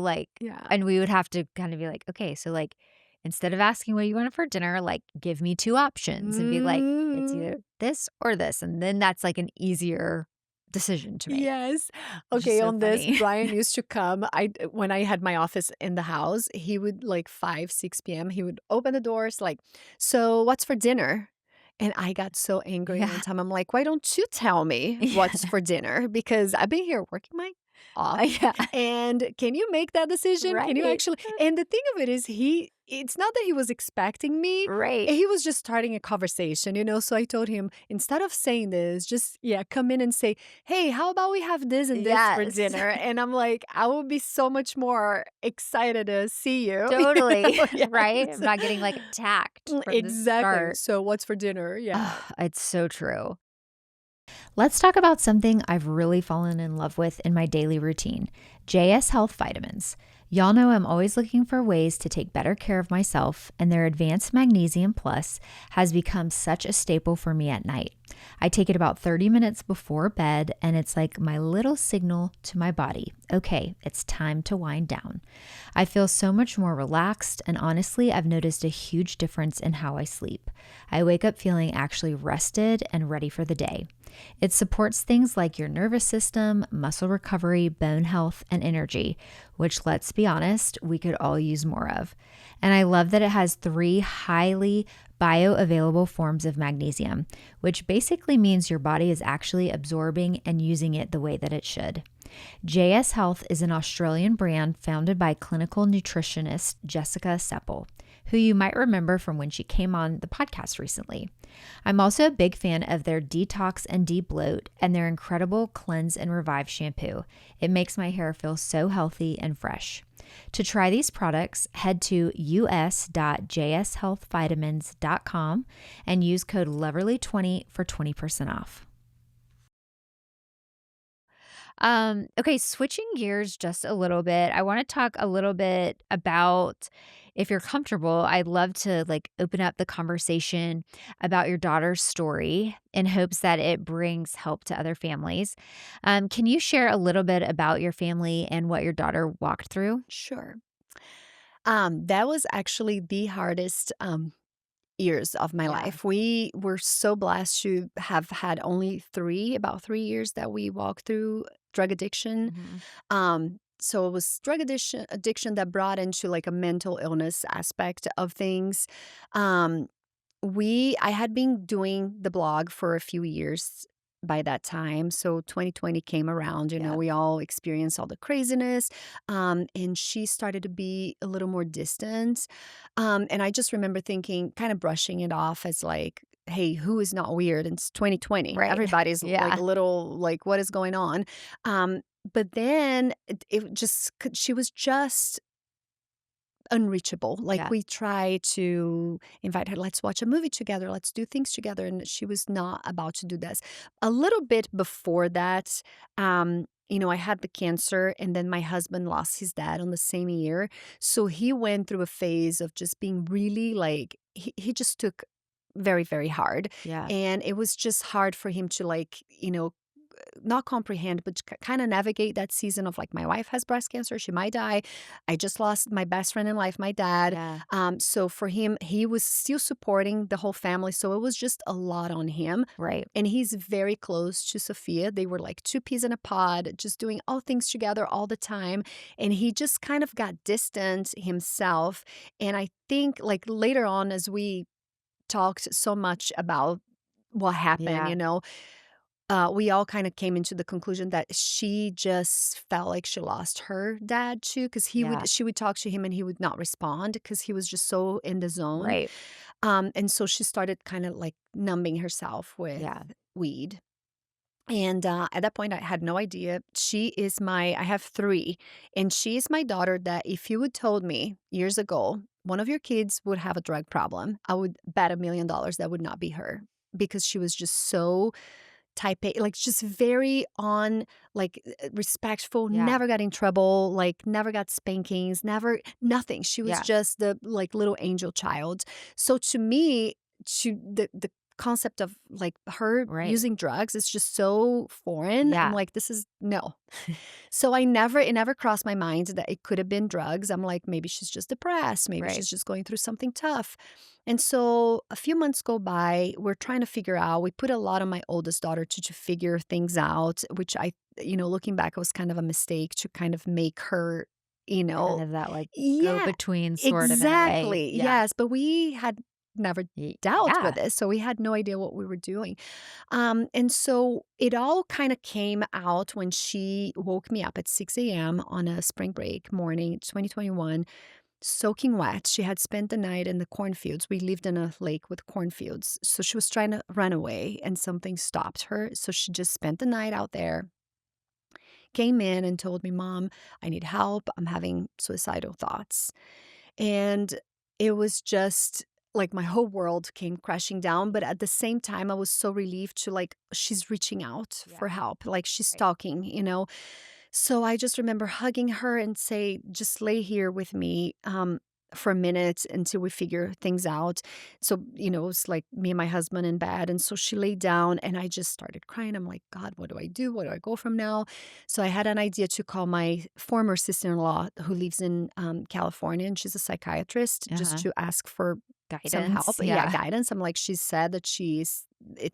like, Yeah. and we would have to kind of be like, "Okay, so, like, instead of asking what you want for dinner, like, give me 2 options," and be like, "It's Mhm. either this or this," and then that's, like, an easier decision to make, Yes. which is Okay, so on this, funny. Brian used to come. When I had my office in the house, he would like 5, 6 PM, he would open the doors like, "So, what's for dinner?" And I got so angry one Yeah. time. I'm like, "Why don't you tell me Yeah. what's for dinner? Because I've been here working my off. Yeah, And can you make that decision? Can you right, actually? And the thing of it is, it's not that he was expecting me. right. He was just starting a conversation, So I told him, instead of saying this, just, yeah, come in and say, hey, how about we have this and this for Yes, dinner? And I'm like, I will be so much more excited to see you. totally, right? I'm Yes. not getting, like, attacked from the Exactly. start. So what's for dinner? Yeah. Ugh, it's so true. Let's talk about something I've really fallen in love with in my daily routine: JS Health vitamins. Y'all know I'm always looking for ways to take better care of myself, and their Advanced Magnesium Plus has become such a staple for me at night. I take it about 30 minutes before bed, and it's like my little signal to my body: okay, it's time to wind down. I feel so much more relaxed, and honestly, I've noticed a huge difference in how I sleep. I wake up feeling actually rested and ready for the day. It supports things like your nervous system, muscle recovery, bone health, and energy, which, let's be honest, we could all use more of. And I love that it has 3 highly bioavailable forms of magnesium, which basically means your body is actually absorbing and using it the way that it should. JS Health is an Australian brand founded by clinical nutritionist Jessica Seppel, who you might remember from when she came on the podcast recently. I'm also a big fan of their Detox and Debloat and their incredible Cleanse and Revive shampoo. It makes my hair feel so healthy and fresh. To try these products, head to us.jshealthvitamins.com and use code LOVERLY20 for 20% off. Okay, switching gears just a little bit. I want to talk a little bit about, if you're comfortable, I'd love to like open up the conversation about your daughter's story in hopes that it brings help to other families. Can you share a little bit about your family and what your daughter walked through? Sure. That was actually the hardest years of my Yeah. life. We were so blessed to have had only about 3 years that we walked through drug addiction. Hmm. So it was addiction that brought into like a mental illness aspect of things. Um, I had been doing the blog for a few years by that time. So 2020 came around, Yeah. we all experienced all the craziness. And she started to be a little more distant. And I just remember thinking, kind of brushing it off as like, hey, who is not weird? It's 2020. Right. Everybody's like Yeah. a little like, what is going on? But then she was just unreachable. Like, Yeah. we tried to invite her, "Let's watch a movie together, let's do things together," and she was not about to do this. A little bit before that, I had the cancer, and then my husband lost his dad on the same year, so he went through a phase of just being really, like he just took very, very hard, Yeah. and it was just hard for him to, like, not comprehend, but kind of navigate that season of like, my wife has breast cancer, she might die. I just lost my best friend in life, my dad. Yeah. So for him, he was still supporting the whole family. So it was just a lot on him. Right. And he's very close to Sophia. They were like two peas in a pod, just doing all things together all the time. And he just kind of got distant himself. And I think like later on, as we talked so much about what happened, Yeah. we all kind of came into the conclusion that she just felt like she lost her dad too, because Yeah. she would talk to him and he would not respond because he was just so in the zone. Right. And so she started kind of like numbing herself with Yeah. weed. And at that point, I had no idea. I have three, and she is my daughter that if you would told me years ago, one of your kids would have a drug problem, I would bet $1 million that would not be her, because she was just so type A, like, just very on, like, respectful, Yeah. never got in trouble, like, never got spankings, never nothing. She was Yeah. just the, like, little angel child. So to me, the concept of, like, her Right. using drugs is just so foreign. I'm Yeah. like, "This is no." So it never crossed my mind that it could have been drugs. I'm like, maybe she's just depressed. Maybe Right. she's just going through something tough. And so a few months go by. We're trying to figure out. We put a lot on my oldest daughter to figure things out, which looking back, it was kind of a mistake to kind of make her, Kind of that like go yeah, between sort of in a way. exactly. Yeah. Yes. But we had never dealt with Yeah. this, so we had no idea what we were doing. And so it all kind of came out when she woke me up at 6 a.m. on a spring break morning, 2021, soaking wet. She had spent the night in the cornfields. We lived in a lake with cornfields. So she was trying to run away and something stopped her. So she just spent the night out there, came in and told me, Mom, I need help. I'm having suicidal thoughts. And it was just like my whole world came crashing down. But at the same time, I was so relieved to like, she's reaching out Yeah. for help, like she's Right. talking, So I just remember hugging her and say, just lay here with me. For a minute until we figure things out. So, it was like me and my husband in bed. And so she laid down and I just started crying. I'm like, God, what do I do? Where do I go from now? So I had an idea to call my former sister in law who lives in California and she's a psychiatrist just Uh-huh. to ask for some help. Guidance. Yeah, Yeah. guidance. I'm like, she said that she's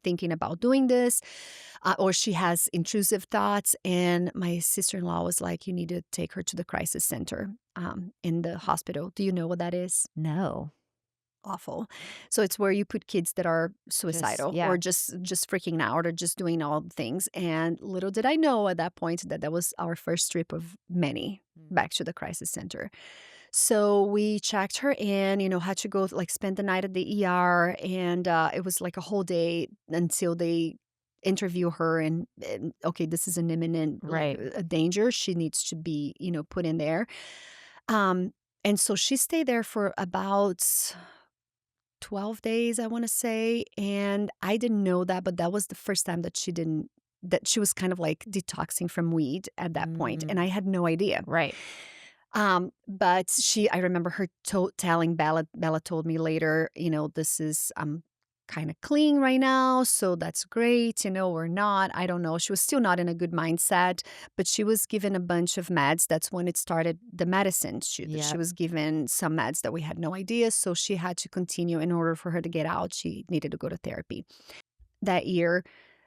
thinking about doing this or she has intrusive thoughts. And my sister in law was like, you need to take her to the crisis center in the hospital. Do you know what that is? No. Awful. So it's where you put kids that are Just suicidal or yeah. just freaking out or just doing all the things. And little did I know at that point that that was our first trip of many Mm. back to the crisis center. So we checked her in, had to go like spend the night at the ER, and it was like a whole day until they interview her and okay, this is an imminent like Right. a danger. She needs to be, put in there. Um, and so she stayed there for about 12 days, I want to say. And I didn't know that, but that was the first time that that she was kind of like detoxing from weed at that point, Mm. and I had no idea. Right. But I remember her telling Bella told me later, this is, kind of clean right now. So that's great, or not. I don't know. She was still not in a good mindset, but she was given a bunch of meds. That's when it started the medicine. She Yep. was given some meds that we had no idea. So she had to continue in order for her to get out. She needed to go to therapy. That year,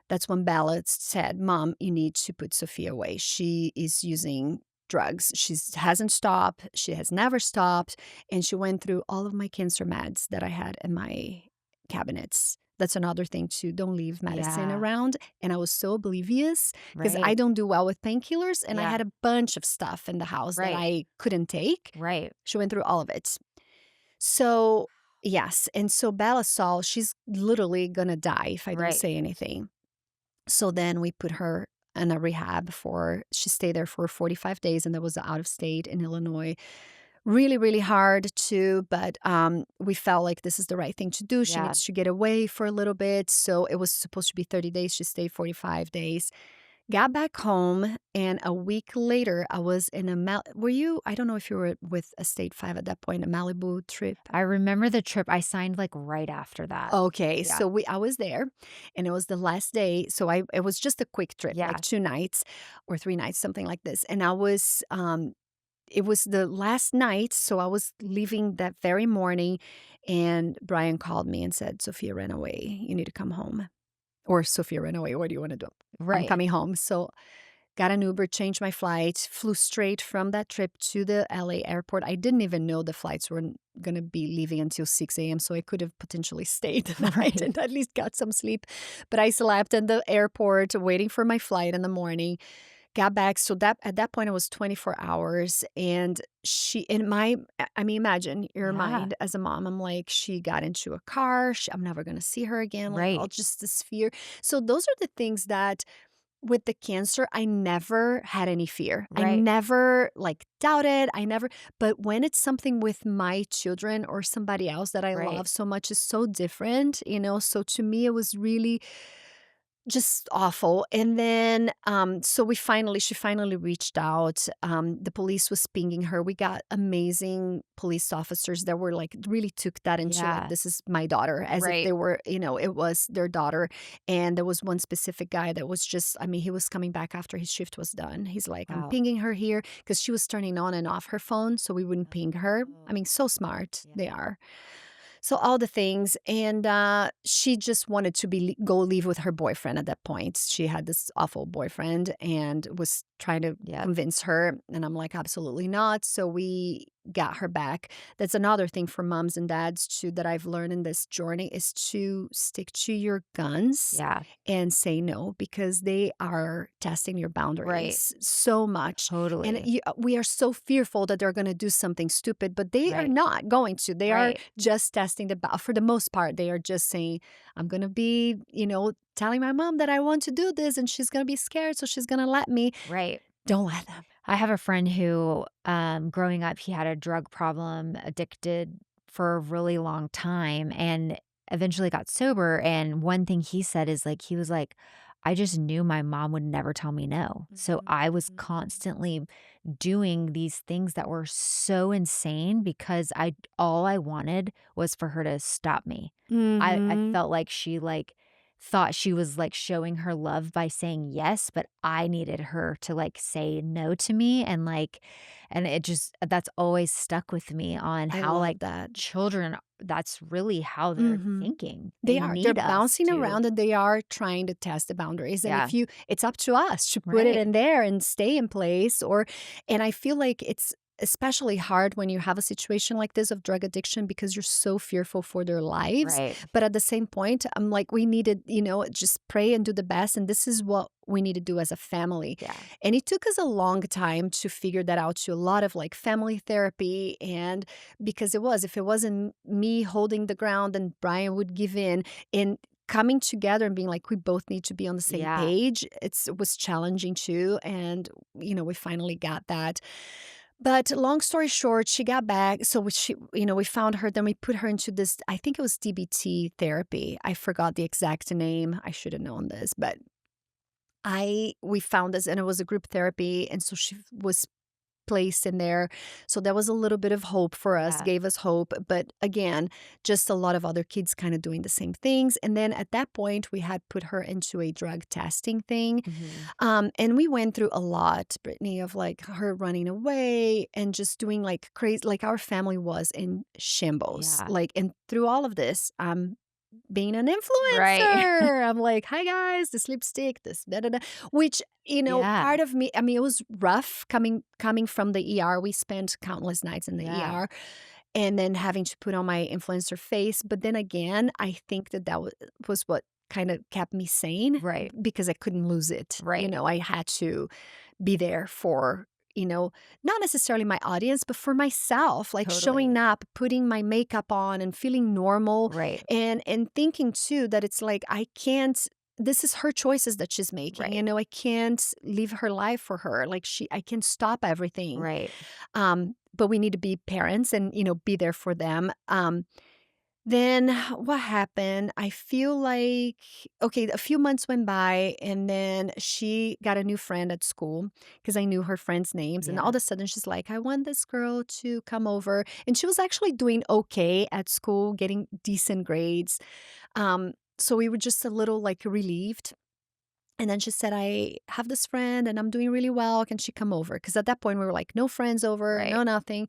that's when Bella said, Mom, you need to put Sophia away. She is using drugs. She hasn't stopped. She has never stopped. And she went through all of my cancer meds that I had in my cabinets. That's another thing too. Don't leave medicine Yeah. around. And I was so oblivious because I Right. don't do well with painkillers. And I Yeah. had a bunch of stuff in the house that Right. I couldn't take. Right. She went through all of it. So, yes. And so Bella saw she's literally gonna die if I don't Right. say anything. So then we put her in a rehab she stayed there for 45 days and that was out of state in Illinois. Really, really hard too, but we felt like this is the right thing to do. She Yeah. needs to get away for a little bit. So it was supposed to be 30 days. She stayed 45 days. Got back home, and a week later, I was in were you I don't know if you were with a State 5 at that point, a Malibu trip? I remember the trip. I signed, like, right after that. Okay, Yeah. so I was there, and it was the last day, so it was just a quick trip, like Yeah. 2 nights or 3 nights, something like this, and it was the last night, so I was leaving that very morning, and Brian called me and said, "Sophia ran away. You need to come home." Or, "Sophia ran away. What do you wanna do?" "I'm Right. coming home." So got an Uber, changed my flight, flew straight from that trip to the LA airport. I didn't even know the flights were gonna be leaving until 6 a.m., so I could have potentially stayed the night Right. and at least got some sleep. But I slept in the airport waiting for my flight in the morning, got back. So that at that point, it was 24 hours. And she in my I mean, imagine your Yeah. mind as a mom. I'm like, she got into a car. I'm never gonna see her again, like all Right. just this fear. So those are the things that with the cancer, I never had any fear. I Right. never, like, doubted, but when it's something with my children or somebody else that I Right. love so much is so different, so to me, it was really just awful. And then, so she finally reached out. The police was pinging her. We got amazing police officers that were like, really took that into like, Yeah. this is my daughter, as if Right. they were, it was their daughter. And there was one specific guy that was just, I mean, he was coming back after his shift was done. He's like, I'm Wow. pinging her here because she was turning on and off her phone so we wouldn't ping her. I Oh. mean, so smart Yeah. they are. So all the things, and, she just wanted to go live with her boyfriend at that point. She had this awful boyfriend and was trying to Yep. convince her, and I'm like, "Absolutely not." So we got her back. That's another thing for moms and dads too that I've learned in this journey is to stick to your guns Yeah. and say no because they are testing your Right. boundaries so much. And Totally. we are so fearful that they're going to do something stupid, but they are Right. not going to. They are Right. just testing for the most part. They are just saying, I'm going to be, telling my mom that I want to do this and she's going to be scared. So she's going to let me. Right. Don't let them. I have a friend who, growing up, he had a drug problem, addicted for a really long time, and eventually got sober. And one thing he said is like, he was like, I just knew my mom would never tell me no. So I was Mhm. constantly doing these things that were so insane because all I wanted was for her to stop me. I Mhm. felt like she thought she was, showing her love by saying yes, but I needed her to, say no to me, and it just that's always stuck with me on I how, love that. children that's really how they're Mhm. thinking. They They are. They're need us bouncing to. around and they are trying to test the boundaries. And Yeah. if you it's up to us to put it Right. in there and stay in place and I feel like it's especially hard when you have a situation like this of drug addiction because you're so fearful for their lives. Right. But at the same point, I'm like, we need to, just pray and do the best. And this is what we need to do as a family. Yeah. And it took us a long time to figure that out, to a lot of like family therapy. And because if it wasn't me holding the ground, then Brian would give in. And coming together and being like, we both need to be on the same Yeah. page, it was challenging too. And, we finally got that. But long story short, she got back. So we found her, then we put her into this, I think it was DBT therapy. I forgot the exact name. I should have known this, but we found this and it was a group therapy. And so she was placed in there. So that was a little bit of hope for us, Yeah. gave us hope. But again, just a lot of other kids kind of doing the same things. And then at that point, we had put her into a drug testing thing. Mhm. And we went through a lot, Brittany, of like her running away and just doing like crazy, like our family was in shambles. Yeah. Like, and through all of this, being an Right. influencer. I'm like, "Hi, guys, this lipstick, this da da da," which, Yeah. part of me I mean, it was rough coming from the ER. We spent countless nights in the Yeah. ER and then having to put on my influencer face, but then again, I think that was what kinda kept me sane Right. because I couldn't lose it. Right. I had to be there for, not necessarily my audience, but for myself, like Totally. showing up, putting my makeup on and feeling normal Right. and thinking too that it's like I can't this is her choices that she's making. Right. I can't live her life for her. Like I can stop everything. Right. But we need to be parents and, be there for them. Then what happened? I feel like, okay, a few months went by and then she got a new friend at school because I knew her friends' names. And all Yeah. of a sudden she's like, I want this girl to come over. And she was actually doing okay at school, getting decent grades. So we were just a little like relieved. And then she said, I have this friend and I'm doing really well. Can she come over? Because at that point we were like, no friends over, Right. no nothing.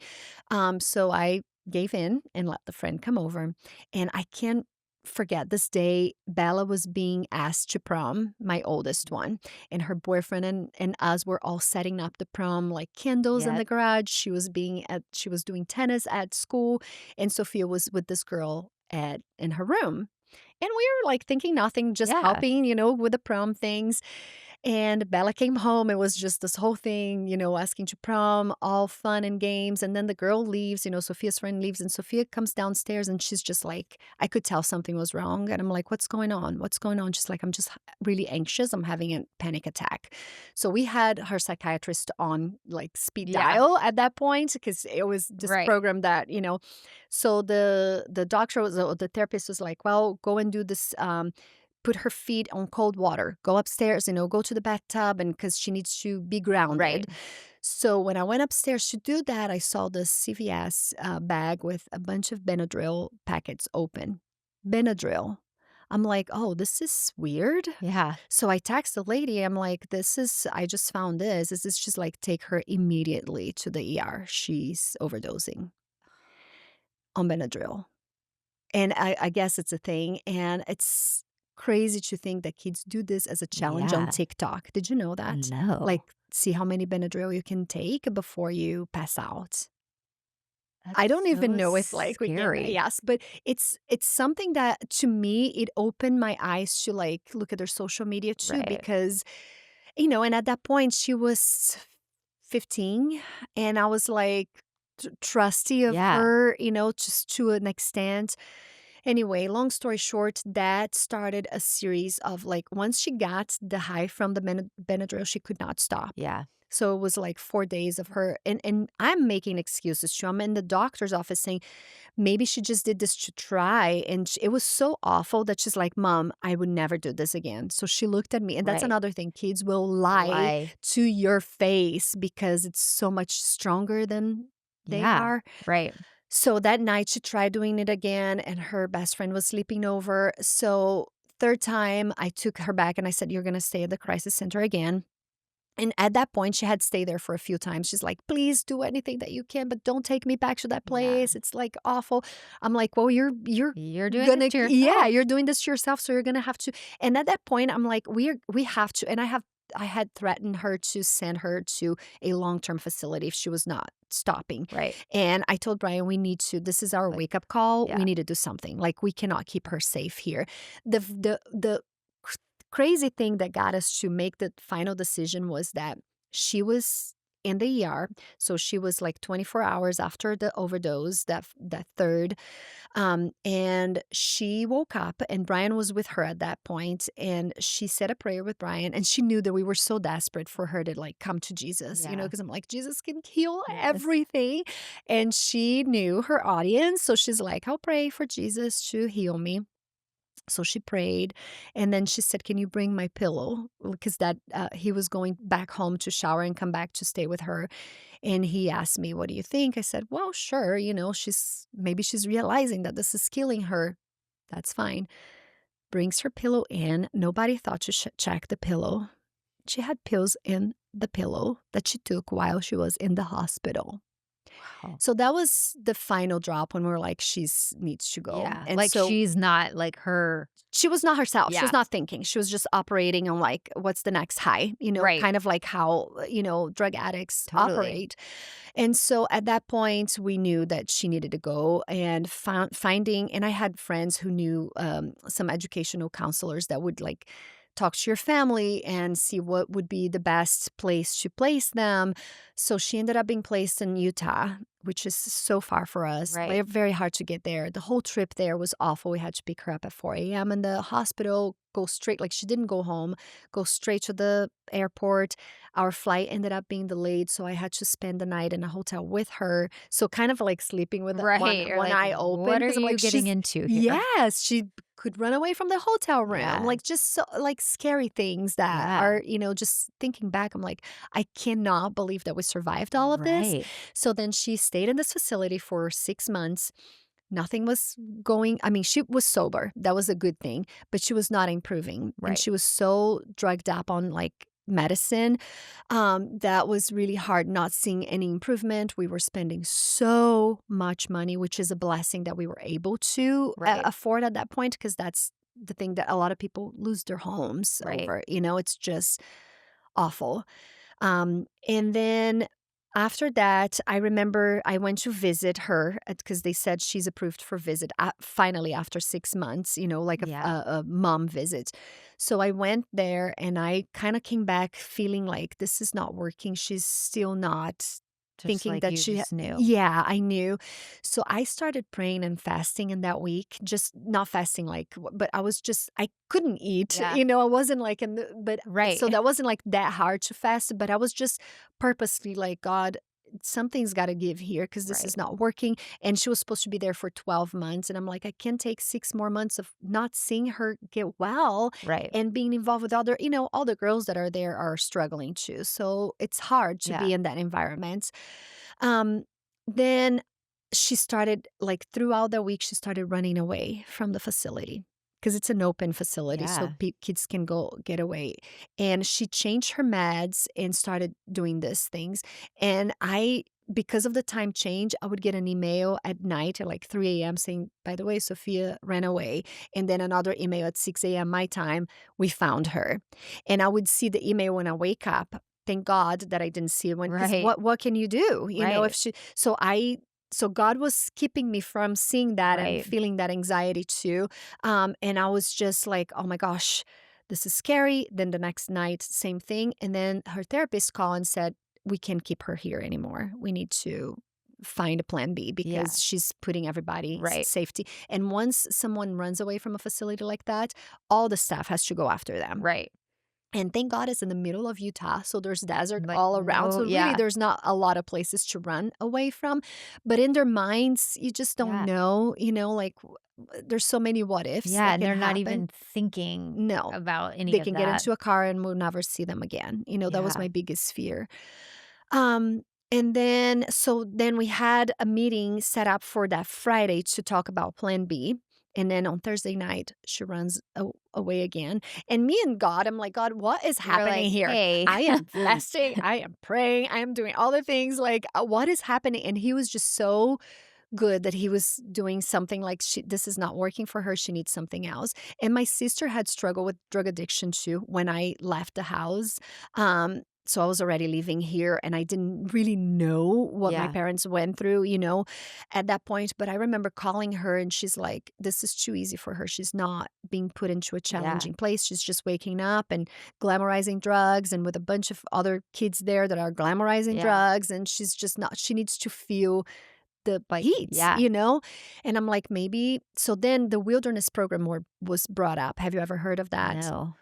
So I gave in and let the friend come over. And I can't forget this day, Bella was being asked to prom, my oldest Mhm. one, and her boyfriend and us were all setting up the prom, like candles in the Yep. garage. She was doing tennis at school, and Sophia was with this girl in her room. And we were like thinking nothing, just Yeah. helping, with the prom things. And Bella came home. It was just this whole thing, asking to prom, all fun and games. And then the girl leaves, Sophia's friend leaves, and Sophia comes downstairs and she's just like, I could tell something was wrong. And I'm like, what's going on? What's going on? She's like, I'm just really anxious. I'm having a panic attack. So we had her psychiatrist on like speed Yeah. dial at that point because it was this Right. program that, so the doctor was, or the therapist was like, well, go and do this. Put her feet on cold water, go upstairs, go to the bathtub, and because she needs to be Right. grounded. So when I went upstairs to do that, I saw this CVS bag with a bunch of Benadryl packets open. Benadryl. I'm like, oh, this is weird. Yeah. So I text the lady. I'm like, I just found this. Is this just like take her immediately to the ER? She's overdosing on Benadryl. And I guess it's a thing, and it's crazy to think that kids do this as a challenge on Yeah. TikTok. Did you know that? No. Like, see how many Benadryl you can take before you pass out. That's I don't even so know if, like, we can scary. yes, but it's something that, to me, it opened my eyes to, like, look at their social media too, Right. because, and at that point, she was 15, and I was, like, trusty of Yeah. her, just to an extent. Anyway, long story short, that started a series of, like, once she got the high from the Benadryl, she could not stop. Yeah. So it was like 4 days of her, and I'm making excuses too. I'm in the doctor's office saying, "Maybe she just did this to try," and sh it was so awful that she's like, "Mom, I would never do this again." So she looked at me, and that's Right. another thing, kids will lie Lie. to your face because it's so much stronger than they Yeah. are. Right. So that night, she tried doing it again, and her best friend was sleeping over. So 3rd time, I took her back and I said, "You're gonna stay at the crisis center again." And at that point, she had stayed there for a few times. She's like, "Please do anything that you can, but don't take me back to that Yeah. place. It's, like, awful." I'm like, "Well, you're You're doing this gonna to yeah, yourself. you're doing this to yourself, so you're gonna have to." And at that point, I'm like, we have to." And I had threatened her to send her to a long-term facility if she was not stopping. Right. And I told Brian, "We need to this is our Like, wake-up call. yeah. We need to do something. Like, we cannot keep her safe here." The cr crazy thing that got us to make the final decision was that she was in the ER, so she was, like, 24 hours after the overdose, that 3rd, and she woke up, and Brian was with her at that point, and she said a prayer with Brian, and she knew that we were so desperate for her to, like, come to Jesus, Yeah. because I'm like, "Jesus can heal Yes. everything," and she knew her audience, so she's like, "I'll pray for Jesus to heal me." So she prayed, and then she said, "Can you bring my pillow?" Because he was going back home to shower and come back to stay with her, and he asked me, "What do you think?" I said, "Well, sure, maybe she's realizing that this is killing her. That's fine." Brings her pillow in. Nobody thought to check the pillow. She had pills in the pillow that she took while she was in the hospital. Wow. So that was the final drop when we were like, she's needs to go. Yeah. And Like, so she's not like her. she was not herself. She was Yeah. not thinking. She was just operating on, like, what's the next high, Right. kind of like how, drug addicts Totally. operate. And so at that point, we knew that she needed to go, and finding, and I had friends who knew some educational counselors that would, like, talk to your family and see what would be the best place to place them. So she ended up being placed in Utah, which is so far for us. Right. Very, very hard to get there. The whole trip there was awful. We had to pick her up at 4 a.m. in the hospital, go straight, like, she didn't go home, go straight to the airport. Our flight ended up being delayed, so I had to spend the night in a hotel with her. So kind of like sleeping with Right. You're one like, eye open what are because I'm you like, getting she's into here? yes, she could run away from the hotel room. Yeah. Like, just so, like, scary things that Yeah. are, just thinking back, I'm like, I cannot believe that we survived all of this. Right. So then she stayed in this facility for 6 months. Nothing was going, I mean, she was sober. That was a good thing, but she was not improving. And Right. she was so drugged up on, like, medicine, that was really hard, not seeing any improvement. We were spending so much money, which is a blessing that we were able to Right. afford at that point, because that's the thing that a lot of people lose their homes Right. over. It's just awful. And then after that, I remember I went to visit her because they said she's approved for visit finally after 6 months, like Yeah. a mom visit. So I went there and I kind of came back feeling like this is not working. She's still not Just thinking like that you just knew. yeah, I knew. So I started praying and fasting in that week, just not fasting like, but I was just, I couldn't eat, Yeah. I wasn't like, but Right. so that wasn't like that hard to fast, but I was just purposely like, God, something's got to give here because this Right. is not working. And she was supposed to be there for 12 months. And I'm like, I can't take 6 more months of not seeing her get well Right. and being involved with other, all the girls that are there are struggling too. So it's hard to Yeah. be in that environment. Um, then she started, like, throughout the week, she started running away from the facility because it's an open facility, so Yeah. kids can go get away. And she changed her meds and started doing these things. And because of the time change, I would get an email at night at like 3 a.m. saying, "By the way, Sophia ran away." And then another email at 6 a.m. my time, "We found her." And I would see the email when I wake up. Thank God that I didn't see it when, because Right. what can you do? If Right. so I So God was keeping me from seeing that and Right. feeling that anxiety too. And I was just like, oh my gosh, this is scary. Then the next night, same thing. And then her therapist called and said, we can't keep her here anymore. We need to find a plan B Yeah. because she's putting everybody's Right. safety. And once someone runs away from a facility like that, all the staff has to go after them. Right. And thank God it's in the middle of Utah, so there's desert Like, all around. no, So really, yeah. there's not a lot of places to run away from. But in their minds, you just don't Yeah. know. Like there's so many what ifs Yeah, that and can they're not happen. even thinking No, about any they of can get that. into a car and we'll never see them again. That was Yeah. my biggest fear. Um, and then so then we had a meeting set up for that Friday to talk about plan B. And then on Thursday night, she runs away again. And me and God, I'm like, God, what is You were happening like, here? "Hey." I am fasting. I am praying. I am doing all the things. Like, what is happening? And he was just so good that he was doing something like this is not working for her. She needs something else. And my sister had struggled with drug addiction too when I left the house. So I was already living here and I didn't really know what my Yeah. parents went through, at that point. But I remember calling her and she's like, this is too easy for her. She's not being put into a Yeah. challenging place. She's just waking up and glamorizing drugs and with a bunch of other kids there that are glamorizing Yeah. drugs. And she's just not, she needs to feel the Like, heat, yeah. And I'm like, maybe so then the wilderness program was brought up. Have you ever heard of that? No.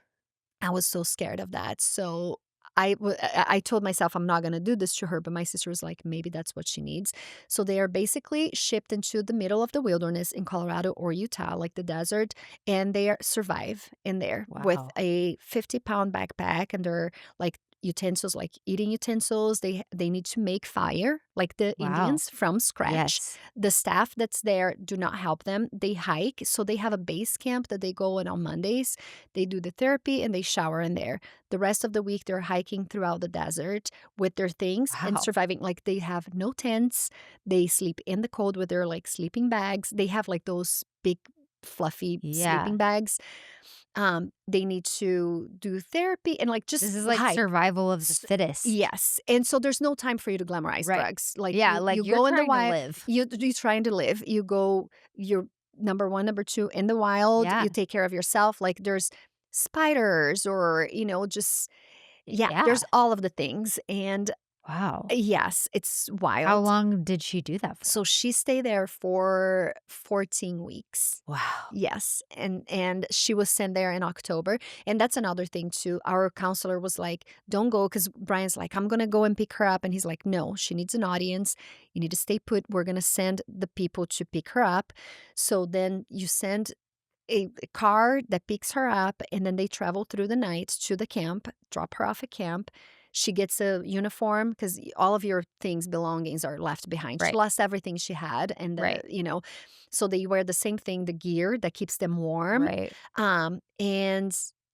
I was so scared of that. So I told myself I'm not going to do this to her, but my sister was like, maybe that's what she needs. So they are basically shipped into the middle of the wilderness in Colorado or Utah, like the desert, and they survive in there with Wow. a 50-pound backpack and they're like utensils like eating utensils. They need to make fire like the Wow. Indians from scratch. Yes. The staff that's there do not help them. They hike, so they have a base camp that they go in on Mondays. They do the therapy and they shower in there. The rest of the week they're hiking throughout the desert with their things and Wow. surviving. Like they have no tents. They sleep in the cold with their like sleeping bags. They have like those big fluffy sleeping Yeah. bags. They need to do therapy and like This just is like hike. survival of the fittest. Yes, and so there's no time for you to glamorize Right. drugs. Like Yeah, you like, you're go in the trying to wild, live. you trying to live. You go, you're number 1, number 2 in the wild. Yeah. You take care of yourself. Like there's spiders or just yeah, Yeah. there's all of the things. And Wow. yes, it's How wild. long did she do that for? So she stayed there for 14 weeks. Wow. Yes, and she was sent there in October, and that's another thing too. Our counselor was like, "Don't go," because Brian's like, "I'm gonna go and pick her up," and he's like, "No, she needs an audience. You need to stay put. We're gonna send the people to pick her up." So then you send a car that picks her up, and then they travel through the night to the camp, drop her off at camp. She gets a uniform because all of your things, belongings are left behind. She Right. lost everything she had, and Right. so they wear the same thing, the gear that keeps them warm. Right.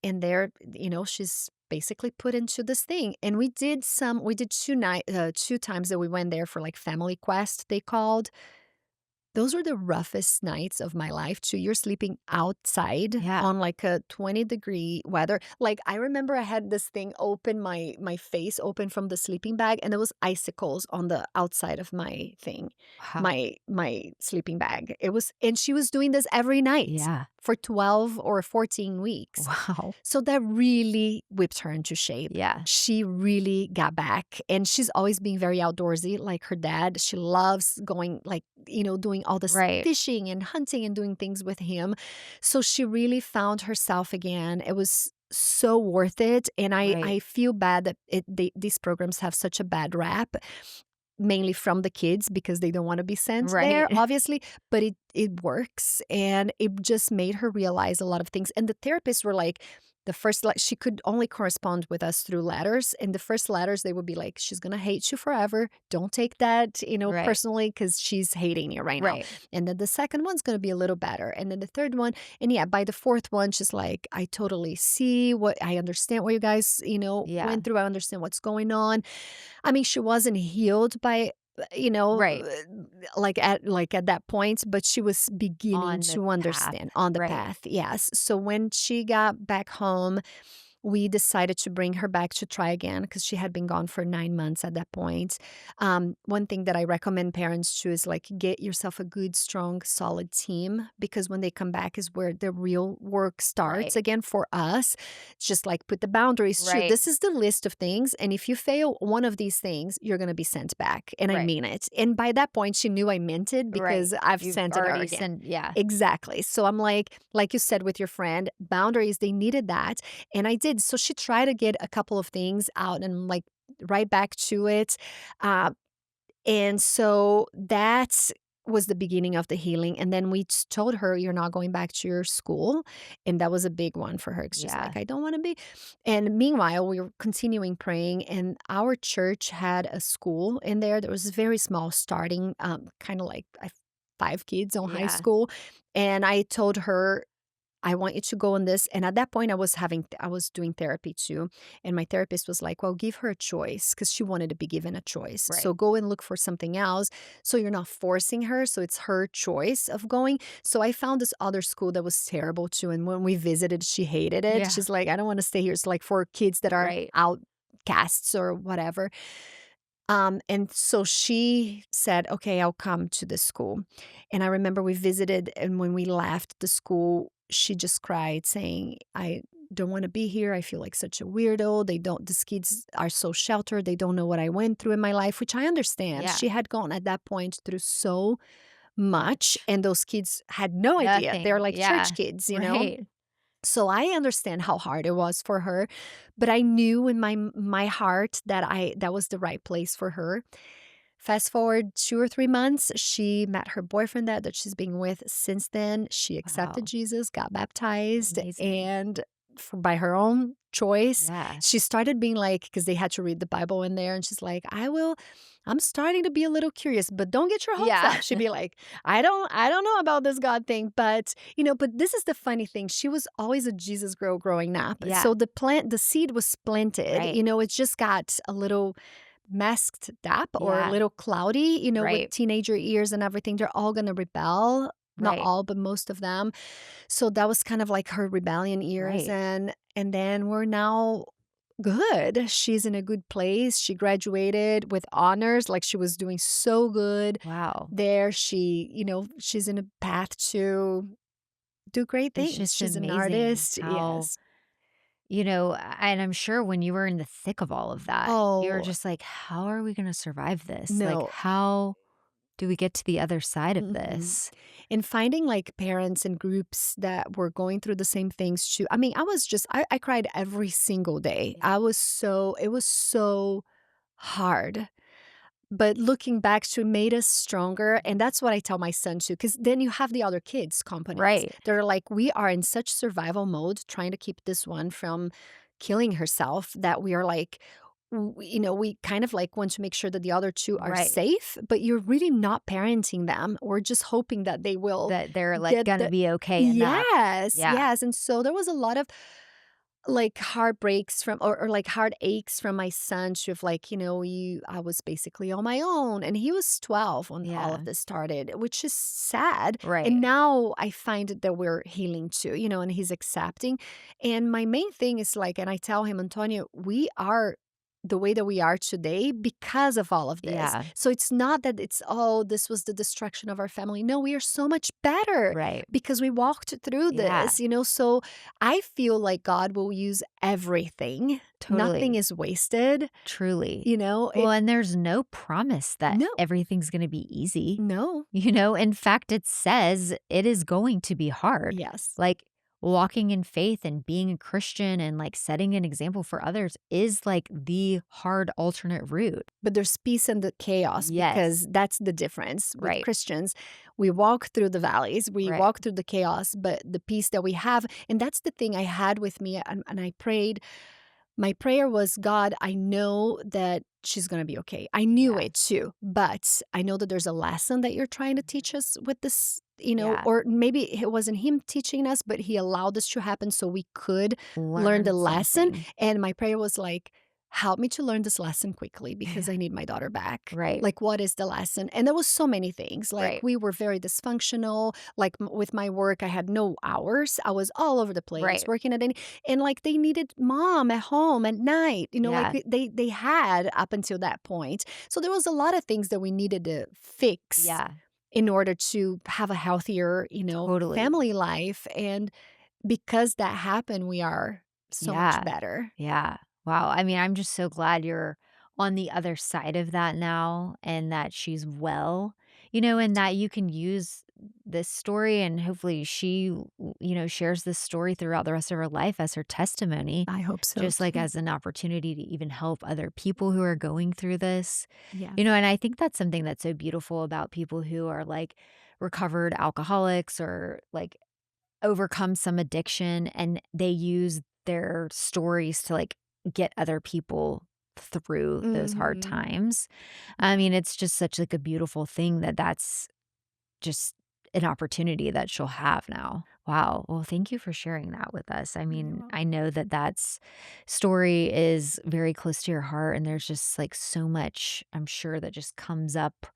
And there, she's basically put into this thing. And we did two times that we went there for like family quest, they called. Those were the roughest nights of my life too. You're sleeping outside Yeah. on like a 20-degree weather. Like I remember I had this thing open, my face open from the sleeping bag, and there was icicles on the outside of my thing, Wow. my sleeping bag. And she was doing this every night Yeah. for 12 or 14 weeks. Wow. So that really whipped her into shape. Yeah. She really got back. And she's always been very outdoorsy, like her dad. She loves going, like, doing all this Right. fishing and hunting and doing things with him. So she really found herself again. It was so worth it. And Right. I feel bad that these programs have such a bad rap, mainly from the kids because they don't want to be sent there, Right. obviously, but it works, and it just made her realize a lot of things. And the therapists were like, the first she could only correspond with us through letters, and the first letters they would be like, she's gonna hate you forever. Don't take that, Right. personally, because she's hating you right now. Right. And then the second one's gonna be a little better, and then the third one, and yeah, by the fourth one, she's like, I totally see what I understand what you guys Yeah. went through. I understand what's going on. I mean, she wasn't healed by, you know, Right. like at that point, but she was beginning On the to path. understand on the Right. path. Yes. So when she got back home, we decided to bring her back to try again because she had been gone for 9 months at that point. One thing that I recommend parents to is like get yourself a good, strong, solid team because when they come back is where the real work starts Right. again for us. It's just like put the boundaries too. Right. This is the list of things. And if you fail one of these things, you're going to be sent back. And I Right. mean it. And by that point, she knew I meant it Right. because I've You've sent it her already again. sent yeah. Exactly. So I'm like you said with your friend, boundaries, they needed that. And I did. So she tried to get a couple of things out and like right back to it. Uh, and so that was the beginning of the healing. And then we told her, you're not going back to your school. And that was a big one for her. It's just Yeah. like, I don't want to be. And meanwhile, we were continuing praying. And our church had a school in there that was very small, starting kind of like 5 kids on high Yeah. school. And I told her, I want you to go on this. And at that point, I was doing therapy too. And my therapist was like, well, give her a choice because she wanted to be given a choice. Right. So go and look for something else. So you're not forcing her. So it's her choice of going. So I found this other school that was terrible too. And when we visited, she hated it. Yeah. She's like, I don't want to stay here. It's like for kids that are Right. outcasts or whatever. And so she said, okay, I'll come to the school. And I remember we visited, and when we left the school, she just cried, saying, I don't want to be here. I feel like such a weirdo. These kids are so sheltered. They don't know what I went through in my life, which I understand. Yeah. She had gone at that point through so much, and those kids had no idea. They're Nothing. like church Yeah. kids, you know? Right. So I understand how hard it was for her, but I knew in my heart that that was the right place for her. Fast forward 2 or 3 months, she met her boyfriend that she's been with since then. She accepted Wow. Jesus, got baptized, Amazing. and by her own choice, Yeah. she started being like, because they had to read the Bible in there, and she's like, I'm starting to be a little curious, but don't get your hopes Yeah. up. She'd be like, I don't know about this God thing, but but this is the funny thing. She was always a Jesus girl growing up. Yeah. So the seed was planted, Right. it just got a little messed up or a Yeah. little cloudy, with Right. teenager ears and everything. They're all going to rebel. Not Right. all, but most of them. So that was kind of like her rebellion years. Right. And then we're now good. She's in a good place. She graduated with honors, like she was doing so good Wow. there. She's in a path to do great It's things. just She's an amazing artist. how, Yes. and I'm sure when you were in the thick of all of that, you're Oh, just like, how are we going to survive this? Like, no. how do we get to the other side of Mhm. this? And finding like parents and groups that were going through the same things too. I mean, I cried every single day. Yeah. It was so hard. But looking back to made us stronger. And that's what I tell my son too, because then you have the other kids' companies. Right. They're like, we are in such survival mode trying to keep this one from killing herself that we are like, we kind of like want to make sure that the other two are Right. safe, but you're really not parenting them. We're just hoping that they will That they're like get going to the. be okay enough. Yes, Yeah. yes. And so there was a lot of like heartbreaks from or like heartaches from my son to have like, I was basically on my own. And he was 12 when all Yeah. of this started, which is sad. Right. And now I find that we're healing too, and he's accepting. And my main thing is like, and I tell him, Antonio, we are the way that we are today because of all of this. Yeah. So it's not that this was the destruction of our family. No, we are so much better Right. because we walked through Yeah. this, So I feel like God will use everything. Nothing Totally. is wasted, Truly. you know? Well, It and there's no promise that No, everything's going to be easy. no. In fact, it says it is going to be hard. Yes. Like walking in faith and being a Christian and like setting an example for others is like the hard alternate route. But there's peace in the chaos Yes. because that's the difference with Right. Christians. We walk through the valleys, we Right. walk through the chaos, but the peace that we have, and that's the thing I had with me, and I prayed. My prayer was, God, I know that she's going to be okay. I knew Yeah. it too, but I know that there's a lesson that you're trying to teach us with this, Yeah. or maybe it wasn't him teaching us, but he allowed this to happen so we could learn the Learn lesson. something. And my prayer was like, help me to learn this lesson quickly because I need my daughter back. Right. Like, what is the lesson? And there was so many things. Like, Right. we were very dysfunctional. Like, with my work, I had no hours. I was all over the place Right. working at any, and like they needed mom at home at night. Like Yeah. they had up until that point. So there was a lot of things that we needed to fix Yeah. in order to have a healthier, Totally. family life. And because that happened, we are so much Yeah. better. Yeah. Wow. I mean, I'm just so glad you're on the other side of that now and that she's well, and that you can use this story and hopefully she, shares this story throughout the rest of her life as her testimony, I hope so just like too. as an opportunity to even help other people who are going through this. Yes. And I think that's something that's so beautiful about people who are like recovered alcoholics or like overcome some addiction and they use their stories to like get other people through those hard Mhm. times. I Yeah. mean, it's just such like a beautiful thing that that's just an opportunity that she'll have now. Wow. Well, thank you for sharing that with us. I You're mean, I welcome. know that that's story is very close to your heart and there's just like so much I'm sure that just comes up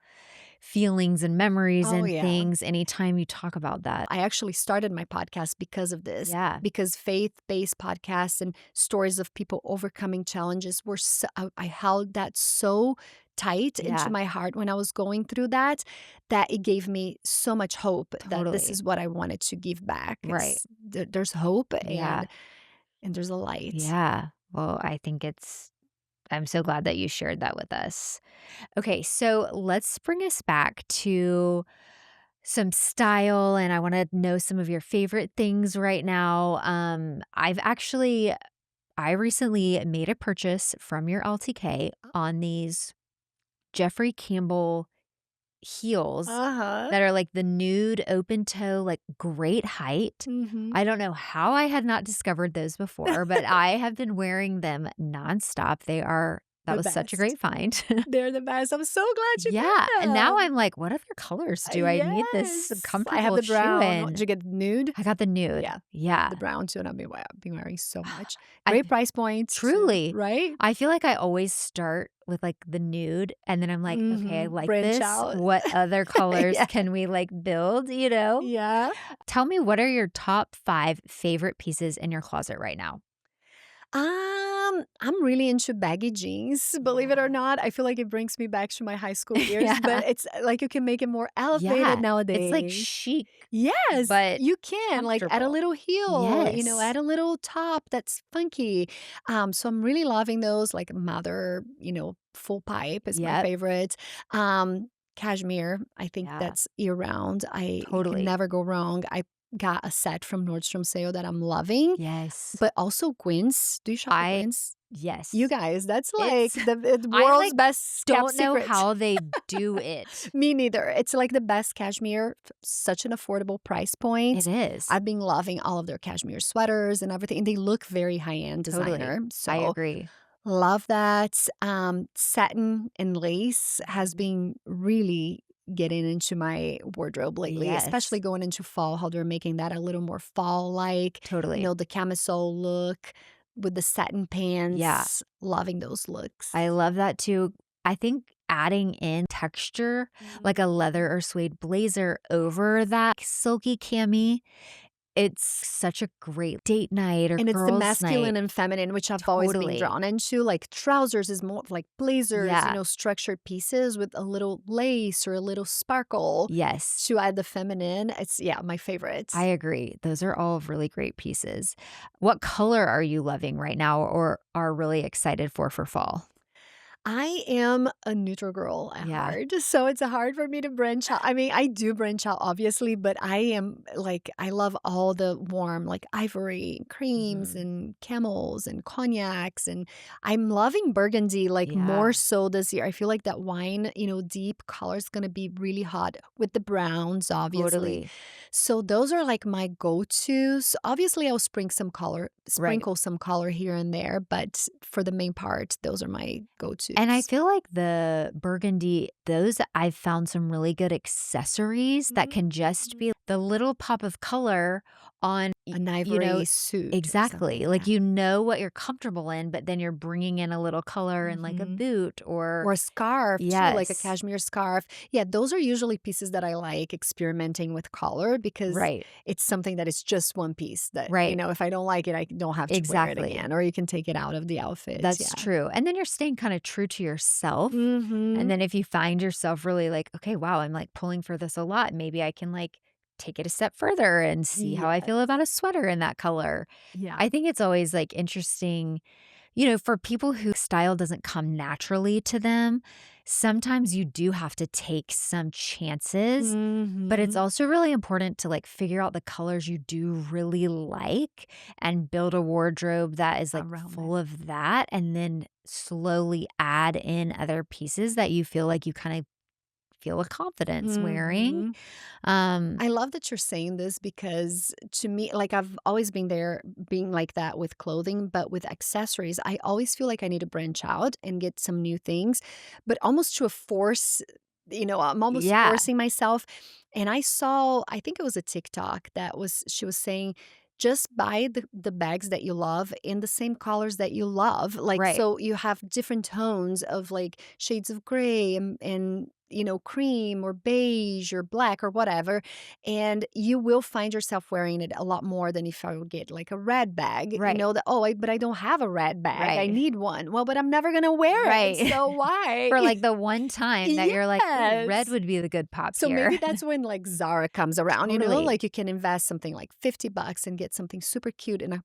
feelings and memories Oh, and yeah. things anytime you talk about that. I actually started my podcast because of this, Yeah. because faith-based podcasts and stories of people overcoming challenges were I held that so tight into Yeah. my heart when I was going through that, that it gave me so much hope that this Totally. is what I wanted to give back. Right. There's hope Yeah. and there's a light. Yeah. Well, I'm so glad that you shared that with us. Okay, so let's bring us back to some style and I want to know some of your favorite things right now. I recently made a purchase from your LTK on these Jeffrey Campbell heels Uh-huh. that are like the nude open toe, like great height. Mhm. I don't know how I had not discovered those before, but I have been wearing them nonstop. That The was such a best. great find. They're the best. I'm so glad you Yeah, got and now them. I'm like, what other colors do I need this Yes. I have comfortable the shoe brown. Did in? you get nude? I got the nude. Yeah. I have Yeah. the brown too, and I've been wearing so much. I Great price points too, truly, right? I feel like I always start with, like, the nude, and then I'm like, "Okay, I Mhm. like Branch this. out. What other colors Yeah. can we, like, build?" You know? Yeah. Tell me what are your top 5 favorite pieces in your closet right now? I'm really into baggy jeans, believe it or Yeah. not. I feel like it brings me back to my high school years, but Yeah. it's like you can make it more elevated Yeah. It's, like, nowadays. chic, Yes, but you can, like, add a comfortable. little heel, Yes. add a little top that's funky. So I'm really loving those, like Mother, full pipe is my Yep. favorite. Cashmere, I think Yeah. that's year-round. You can Totally. never go wrong. I got a set from Nordstrom Sale that I'm loving, Yes. but also Quince. Do you shop at I Quince? You yes. guys, that's like It's the I, world's like, best kept don't know secret. how they do it. Me neither. It's like the best cashmere, such an affordable price It point. is. I've been loving all of their cashmere sweaters and everything. And they look very high-end Totally. designer. I So agree. love that. Satin and lace has Mhm. been really getting into my wardrobe lately, especially Yes. going into fall, how they're making that a little more fall-like, Totally. the camisole look with the satin Yeah. pants. Loving those I looks. love that too. I think adding in texture, like a leather or suede blazer over that silky cami, it's such a great date night or And it's the girls' night. masculine and feminine, which I've always been Totally. drawn into. Like trousers is more of like blazers, Yeah. structured pieces with a little lace or a little sparkle Yes. to add the feminine. It's, yeah, my favorite. I agree. Those are all really great pieces. What color are you loving right now or are really excited for fall? I am a neutral girl at Yeah. heart, so it's hard for me to branch out. I mean, I do branch out obviously, but I am like I love all the warm like ivory creams Mhm. and camels and cognacs and I'm loving burgundy like more Yeah. so this year. I feel like that wine, deep color is going to be really hot with the browns obviously. Totally. So those are like my go-tos. Obviously, I'll Right. sprinkle some color here and there, but for the main part, those are my go-tos. And I suits. feel like the burgundy, those I've found some really good accessories that can just Mhm. be the little pop of color on, An you know ivory suit or exactly. something, Like, yeah. you know what you're comfortable in, but then you're bringing in a little color in like a Mhm. boot or Or a scarf too, like a yes. cashmere scarf. Yeah, those are usually pieces that I like experimenting with color because Right. it's something that is just one piece that, Right. if I don't like it, I don't have to wear it Exactly. again, or you can take it out of the outfit, That's yeah. true. And then you're staying kind of true to yourself. And Mhm. then if you find yourself really like, okay, wow, I'm like pulling for this a lot, maybe I can like take it a step further and see how I Yes. feel about a sweater in that color. Yeah. I think it's always like interesting, for people who style doesn't come naturally to them, sometimes you do have to take some chances. But it's Mhm. also really important to like figure out the colors you do really like and build a wardrobe that is like Around full that. of that and then slowly add in other pieces that you feel like you kind of feel a confidence wearing. Mhm. Um I love that you're saying this because to me, like I've always been there being like that with clothing, but with accessories, I always feel like I need to branch out and get some new things, but almost to a force, I'm almost yeah, forcing myself. And I think it was a TikTok she was saying, just buy the bags that you love in the same colors that you love. Like, right. so you have different tones of like shades of gray and cream or beige or black or whatever, and you will find yourself wearing it a lot more than if I would get like a red bag, Right. that, "Oh, but I don't have a red bag. I Right. need one." Well, but I'm never gonna wear it, Right. so why? For like the one time that you're like, "Ooh, red Yes. would be the good pop So maybe here." that's when like Zara comes around, Totally. like you can invest something like $50 and get something super cute in a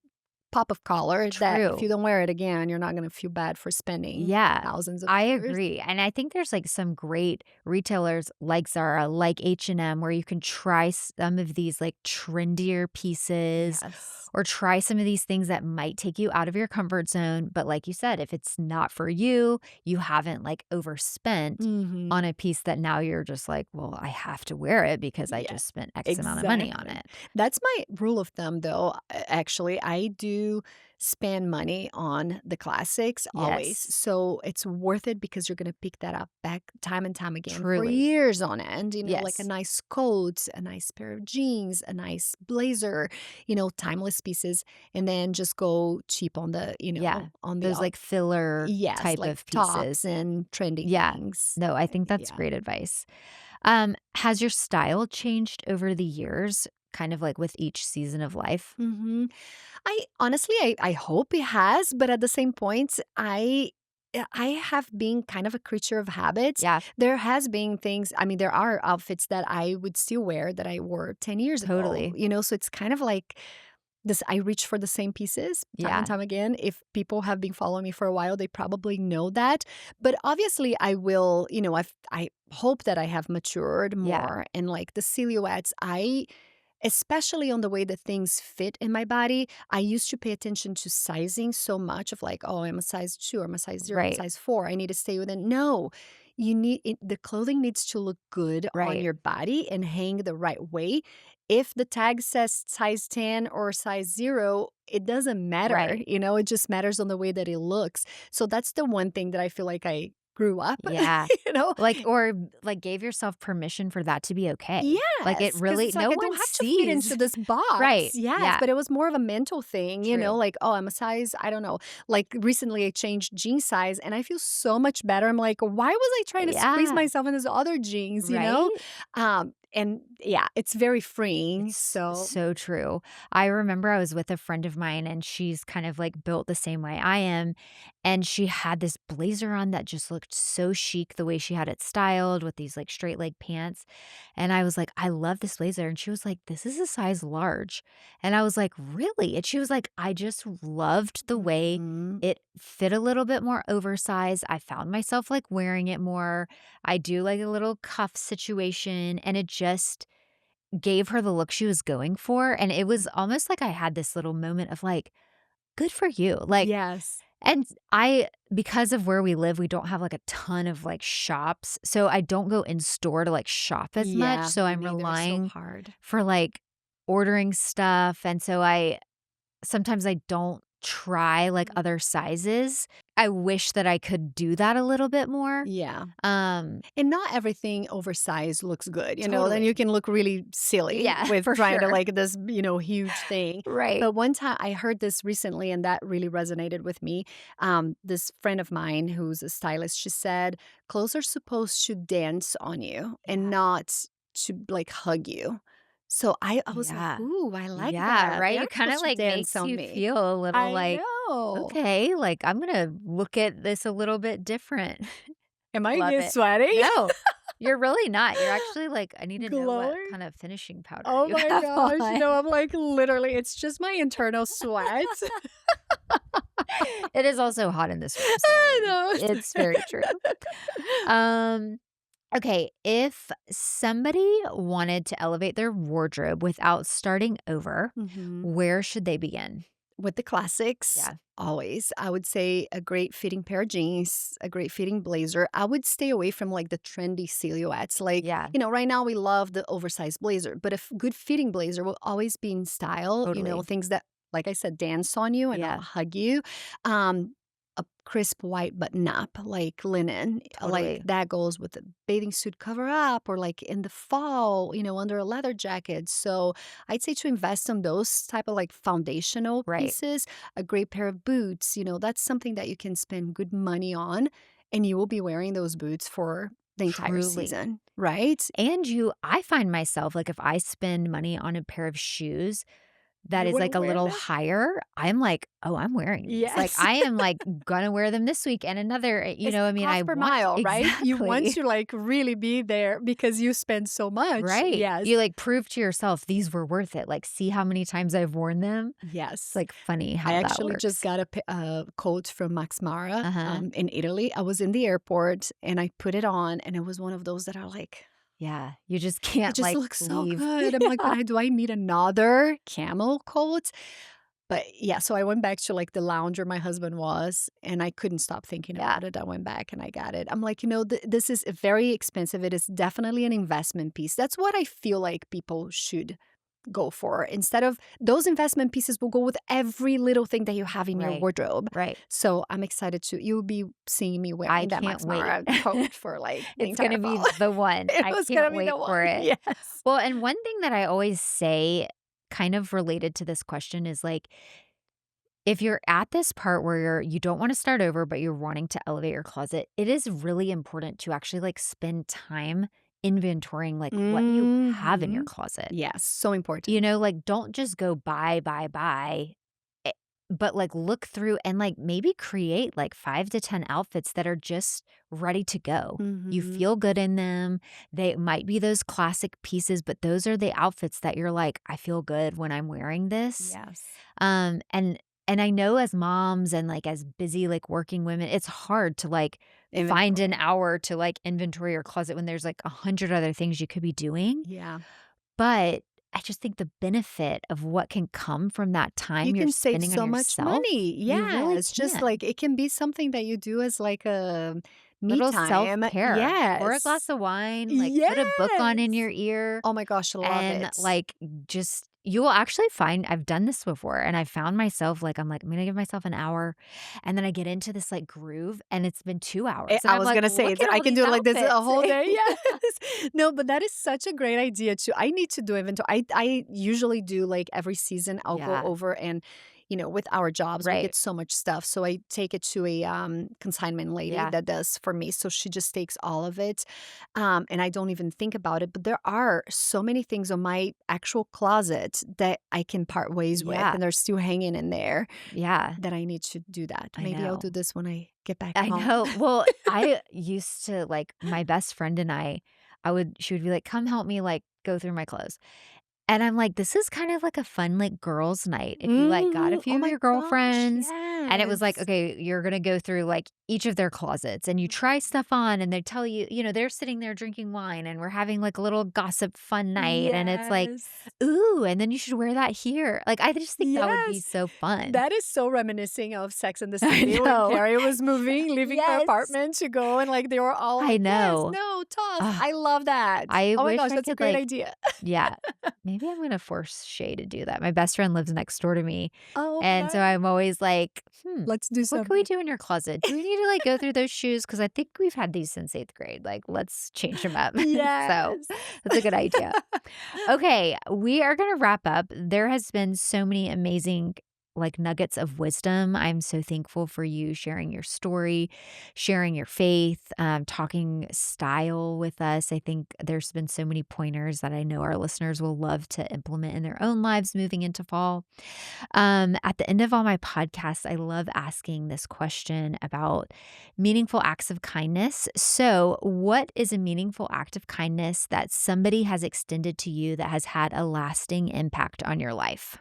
pop of color that if True. you don't wear it again, you're not gonna feel bad for spending Yeah, thousands of I dollars. agree, and I think there's, like, some great retailers like Zara, like H&M, where you can try some of these, like, trendier pieces Yes. or try some of these things that might take you out of your comfort zone, but like you said, if it's not for you, you haven't, like, overspent on Mhm. a piece that now you're just like, "Well, I have to wear it because I Yeah. just spent X amount of money on Exactly. it." That's my rule of thumb, though. Actually, I do spend money on the classics always. Yes, So it's worth it because you're going to pick that up back time and time again for truly. years on end. Like a Yes, nice coat, a nice pair of jeans, a nice blazer, timeless pieces. And then just go cheap on yeah, on the, those, like, filler yes, type like of tops pieces. and trendy Yeah. things. No, I think that's Yeah. great advice. Has your style changed over the years, kind of like with each season of life? Mhm. I honestly, I hope it has, but at the same point, I have been kind of a creature of habits. Yeah, There has been things, I mean, there are outfits that I would still wear that I wore 10 years ago, totally. so it's kind of like this. I reach for the same pieces time and Yeah, time again. If people have been following me for a while, they probably know that. But obviously I will, I hope that I have matured yeah, more and like the silhouettes, especially on the way that things fit in my body. I used to pay attention to sizing so much of like, oh, I'm a size 2, I'm a size 0, I'm a right, size 4. I need to stay within. No, the clothing needs to look good on right, your body and hang the right way. If the tag says size 10 or size 0, it doesn't matter. right. It just matters on the way that it looks. So that's the one thing that I feel like I grew up, Yeah. you know? Like, or like gave yourself permission for that to be okay. Like it Yes, because really, it's like no I don't one have to fit into sees. this box. Right. Yes, Yeah. but it was more of a mental thing, True. like, oh, I'm a size, I don't know. Like recently I changed jean size and I feel so much better. I'm like, why was I trying to squeeze Yeah. myself in this other jeans? Right. And yeah, it's very freeing. It's So, so true. I remember I was with a friend of mine and she's kind of like built the same way I am. And she had this blazer on that just looked so chic the way she had it styled with these like straight leg pants. And I was like, I love this blazer. And she was like, this is a size large. And I was like, really? And she was like, I just loved the way mhm. it fit a little bit more oversized. I found myself like wearing it more. I do like a little cuff situation. And it just, gave her the look she was going for, and it was almost like I had this little moment of like, "Good for you." Like Yes. and I because of where we live, we don't have, like, a ton of, like, shops, so I don't go in store to, like, shop as much, Yeah, so me I'm neither. It's so relying hard. for, like, ordering stuff, and so I sometimes I don't try like other sizes. I wish that I could do that a little bit more. Yeah. Um, And not everything oversized looks good, then you Totally. can look really silly Yeah, with for trying to sure. like this, huge thing. Right. But one time I heard this recently and that really resonated with me. This friend of mine who's a stylist, she said, clothes are supposed to dance on you and Yeah. not to like hug you. So I was like, Yeah. ooh, I like Yeah, that. They right? are It kinda, supposed to like, dance makes on you me. feel a little I like, know. "Okay, like, I'm gonna look at this a little bit different." Am I Love get it. sweaty? No, you're really not. You're actually like, I need to know what Glowing? kind of finishing powder Oh you my have gosh, on. I'm like, literally, it's just my internal sweat. It is also hot in this room, I so it's know. very true. Um, okay, if somebody wanted to elevate their wardrobe without starting over, Mhm. where should they begin? With the classics, Yeah. always. I would say a great fitting pair of jeans, a great fitting blazer. I would stay away from like the trendy silhouettes. Like, Yeah, right now we love the oversized blazer, but a good fitting blazer will always be in style, totally. things that, like I said, dance on you and not Yeah, hug you. A crisp white button up, like linen, like totally. that goes with a bathing suit cover up or like in the fall, under a leather jacket. So I'd say to invest in those type of like foundational Right. pieces, a great pair of boots, that's something that you can spend good money on and you will be wearing those boots for the entire Truly. season, right? And I find myself like if I spend money on a pair of shoes that You is want to like a wear little them? higher, I'm like, "Oh, I'm wearing these." Like, Yes. I am, like, gonna wear them this week and another, It's I mean, I cost per want mile, right? You want exactly. to like really be there because you spend so much. Right. Yes. You, like, prove to yourself these were worth it. Like, see how many times I've worn them? It's, Yes. like, funny I how that actually just works. got a coat from Max Mara, Uh-huh. in Italy. I was in the airport and I put it on, and it was one of those that are like, Yeah. You just it can't, just like, looks so leave. good. I'm like, but Yeah. do I need another camel coat? But yeah, so I went back to like the lounge where my husband was, and I couldn't stop thinking Yeah. about it. I went back and I got it. I'm like, this is very expensive. It is definitely an investment piece. That's what I feel like people should go for. Instead of those investment pieces will go with every little thing that you have in your Right. wardrobe. Right. So I'm excited you'll be seeing me I wearing that can't Max wait. Mara coat for like the It's entire gonna fall. be the one. It I was can't gonna be wait the one. for it. Yes. Well, and one thing that I always say, kind of related to this question, is like, if you're at this part where you don't wanna start over, but you're wanting to elevate your closet, it is really important to actually, like, spend time inventorying, like, what you have in your Mhm. closet. Yes, so important. Like, don't just go buy, eh, but, like, look through and, like, maybe create, like, 5 to 10 outfits that are just ready to go. You Mhm. feel good in them. They might be those classic pieces, but those are the outfits that you're like, "I feel good when I'm wearing this." Yes. Um, and and I know as moms and, like, as busy, like, working women, it's hard to, like, find an Inventory. hour to, like, inventory your closet when there's, like, 100 other things you could be doing. Yeah. But I just think the benefit of what can come from that You time you're can save spending on so much yourself, money. you really Yes, just can. like it can be something that you do as like a me Little time. self-care. Pour a glass Yes. of wine, like, put a book on in Yes. your ear, Oh my gosh, love and, it. like, just you will actually find I've done this before, and I found myself, like, I'm like, "I'm gonna give myself an hour," and then I get into this, like, groove, and it's been 2 hours, and I I'm was like, gonna say "Look that at I all can these do it like this a outfits." whole day. Yeah. Yes. No, but that is such a great idea too. I need to do inventory. I usually do like every season I'll go Yeah. over and with our jobs, we get Right. so much stuff. So I take it to a consignment lady Yeah. that does for me. So she just takes all of it. And I don't even think about it. But there are so many things on my actual closet that I can part ways with Yeah. and they're still hanging in there Yeah. that I need to do that. I Maybe I'll know. do this when I get back I home. know. Well, I used to like, my best friend and I would she would be like, "Come help me, like, go through my clothes." And I'm like, "This is kind of like a fun, like, girls' night." If you, like, got a Mhm. Oh few of my your gosh, girlfriends and it was like, yes. "Okay, you're gonna go through, like, each of their closets," and you try stuff on and they tell you they're sitting there drinking wine and we're having, like, a little gossip fun night, and it's like, Yes. "Ooh, and then you should wear that here." Like, I just think that would be Yes. so fun. That is so reminiscing of Sex and the I City when know. Carrie was moving, leaving her Yes. apartment to go and, like, they were all I like, "Yes, know. no, toss." Ugh, I love that. I Oh my wish gosh, I that's a could, great like idea. Yeah. Maybe I'm gonna force Shay to do that. My best friend lives next door to me, Oh, and so nice. I'm always like, Let's do what can we something. do in your closet? Do we need to, like, go through those shoes? Because I think we've had these since 8th grade. Like, let's change them up." So, Yes. that's a good idea. Okay, we are gonna wrap up. There has been so many amazing, like, nuggets of wisdom. I'm so thankful for you sharing your story, sharing your faith, talking style with us. I think there's been so many pointers that I know our listeners will love to implement in their own lives moving into fall. At the end of all my podcasts, I love asking this question about meaningful acts of kindness. So, what is a meaningful act of kindness that somebody has extended to you that has had a lasting impact on your life?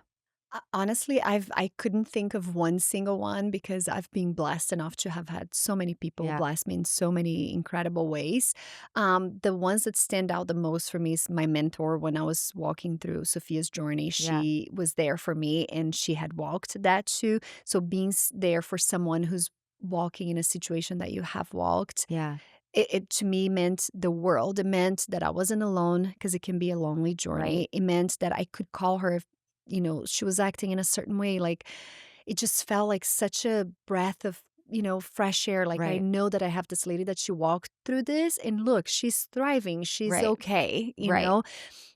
Honestly, I couldn't think of one single one because I've been blessed enough to have had so many people Yeah. bless me in so many incredible ways. The ones that stand out the most for me is my mentor when I was walking through Sophia's journey. Yeah. She was there for me and she had walked that too. So being there for someone who's walking in a situation that you have walked, Yeah. it to me meant the world. It meant that I wasn't alone because it can be a lonely Right. journey. It meant that I could call her if, she was acting in a certain way. Like it just felt like such a breath of, fresh air. Like I Right. know that I have this lady that she walked through this and look, she's thriving. She's Right. Right. okay.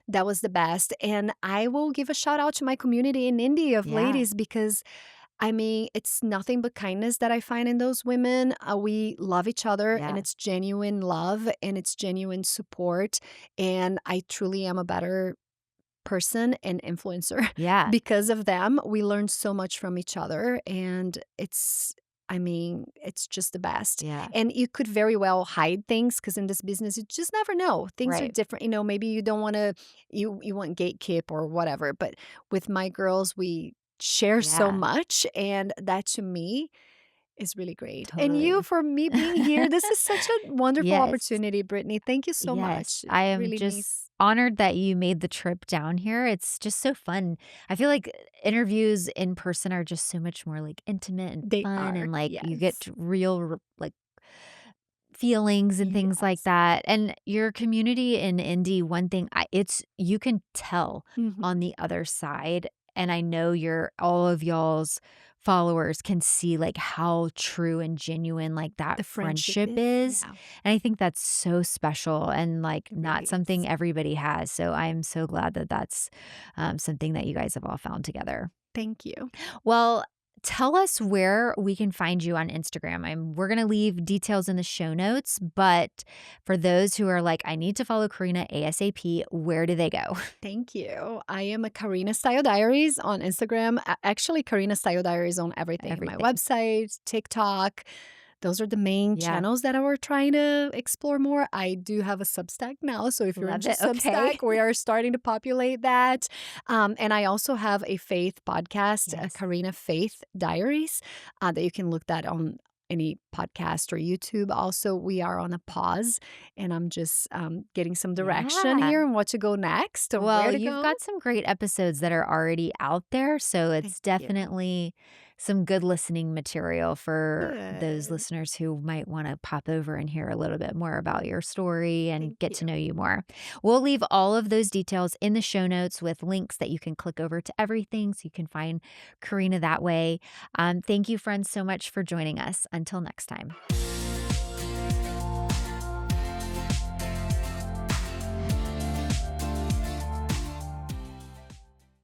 That was the best. And I will give a shout out to my community in India of Yeah. ladies because I mean, it's nothing but kindness that I find in those women. We love each other and Yeah. it's genuine love and it's genuine support. And I truly am a better person and influencer Yeah. because of them. We learn so much from each other and I mean, it's just the best. Yeah. And you could very well hide things because in this business, you just never know. Things are Right. different. Maybe you don't want to, you want gatekeep or whatever. But with my girls, we share so Yeah. much. And that to me is really great. And you Totally. for me being here. This is such a wonderful Yes. opportunity, Brittany. Thank you so Yes, much. It I am really means just honored that you made the trip down here. It's just so fun. I feel like interviews in person are just so much more like intimate and they fun, are. and like you get Yes. real like feelings and things like Yes. that. And your community in Indy, one thing it's you can tell on Mhm. the other side. And I know your all of y'all's followers can see like how true and genuine like that The friendship friendship is is. yeah, And I think that's so special and like it not really is. something everybody has. So I'm so glad that that's something that you guys have all found together. Thank you. Well, tell us where we can find you on Instagram. We're going to leave details in the show notes, but for those who are like, I need to follow Karina ASAP, where do they go? Thank you. I am a Karina Style Diaries on Instagram. Actually, Karina Style Diaries on everything. My Everything. website, TikTok. Those are the main Yeah. channels that we're trying to explore more. I do have a Substack now. So if you're Love into it. Okay. Substack, we are starting to populate that. And I also have a faith podcast, Yes. Karina Faith Diaries, that you can look that on any podcast or YouTube. Also, we are on a pause and I'm just getting some direction Yeah. here on what to go next and where Well, to you've go. got some great episodes that are already out there, so Thank it's you. definitely some good listening material for those Good. listeners who might want to pop over and hear a little bit more about your story and Thank get to you. know you more. We'll leave all of those details in the show notes with links that you can click over to everything so you can find Karina that way. Thank you, friends, so much for joining us. Until next time.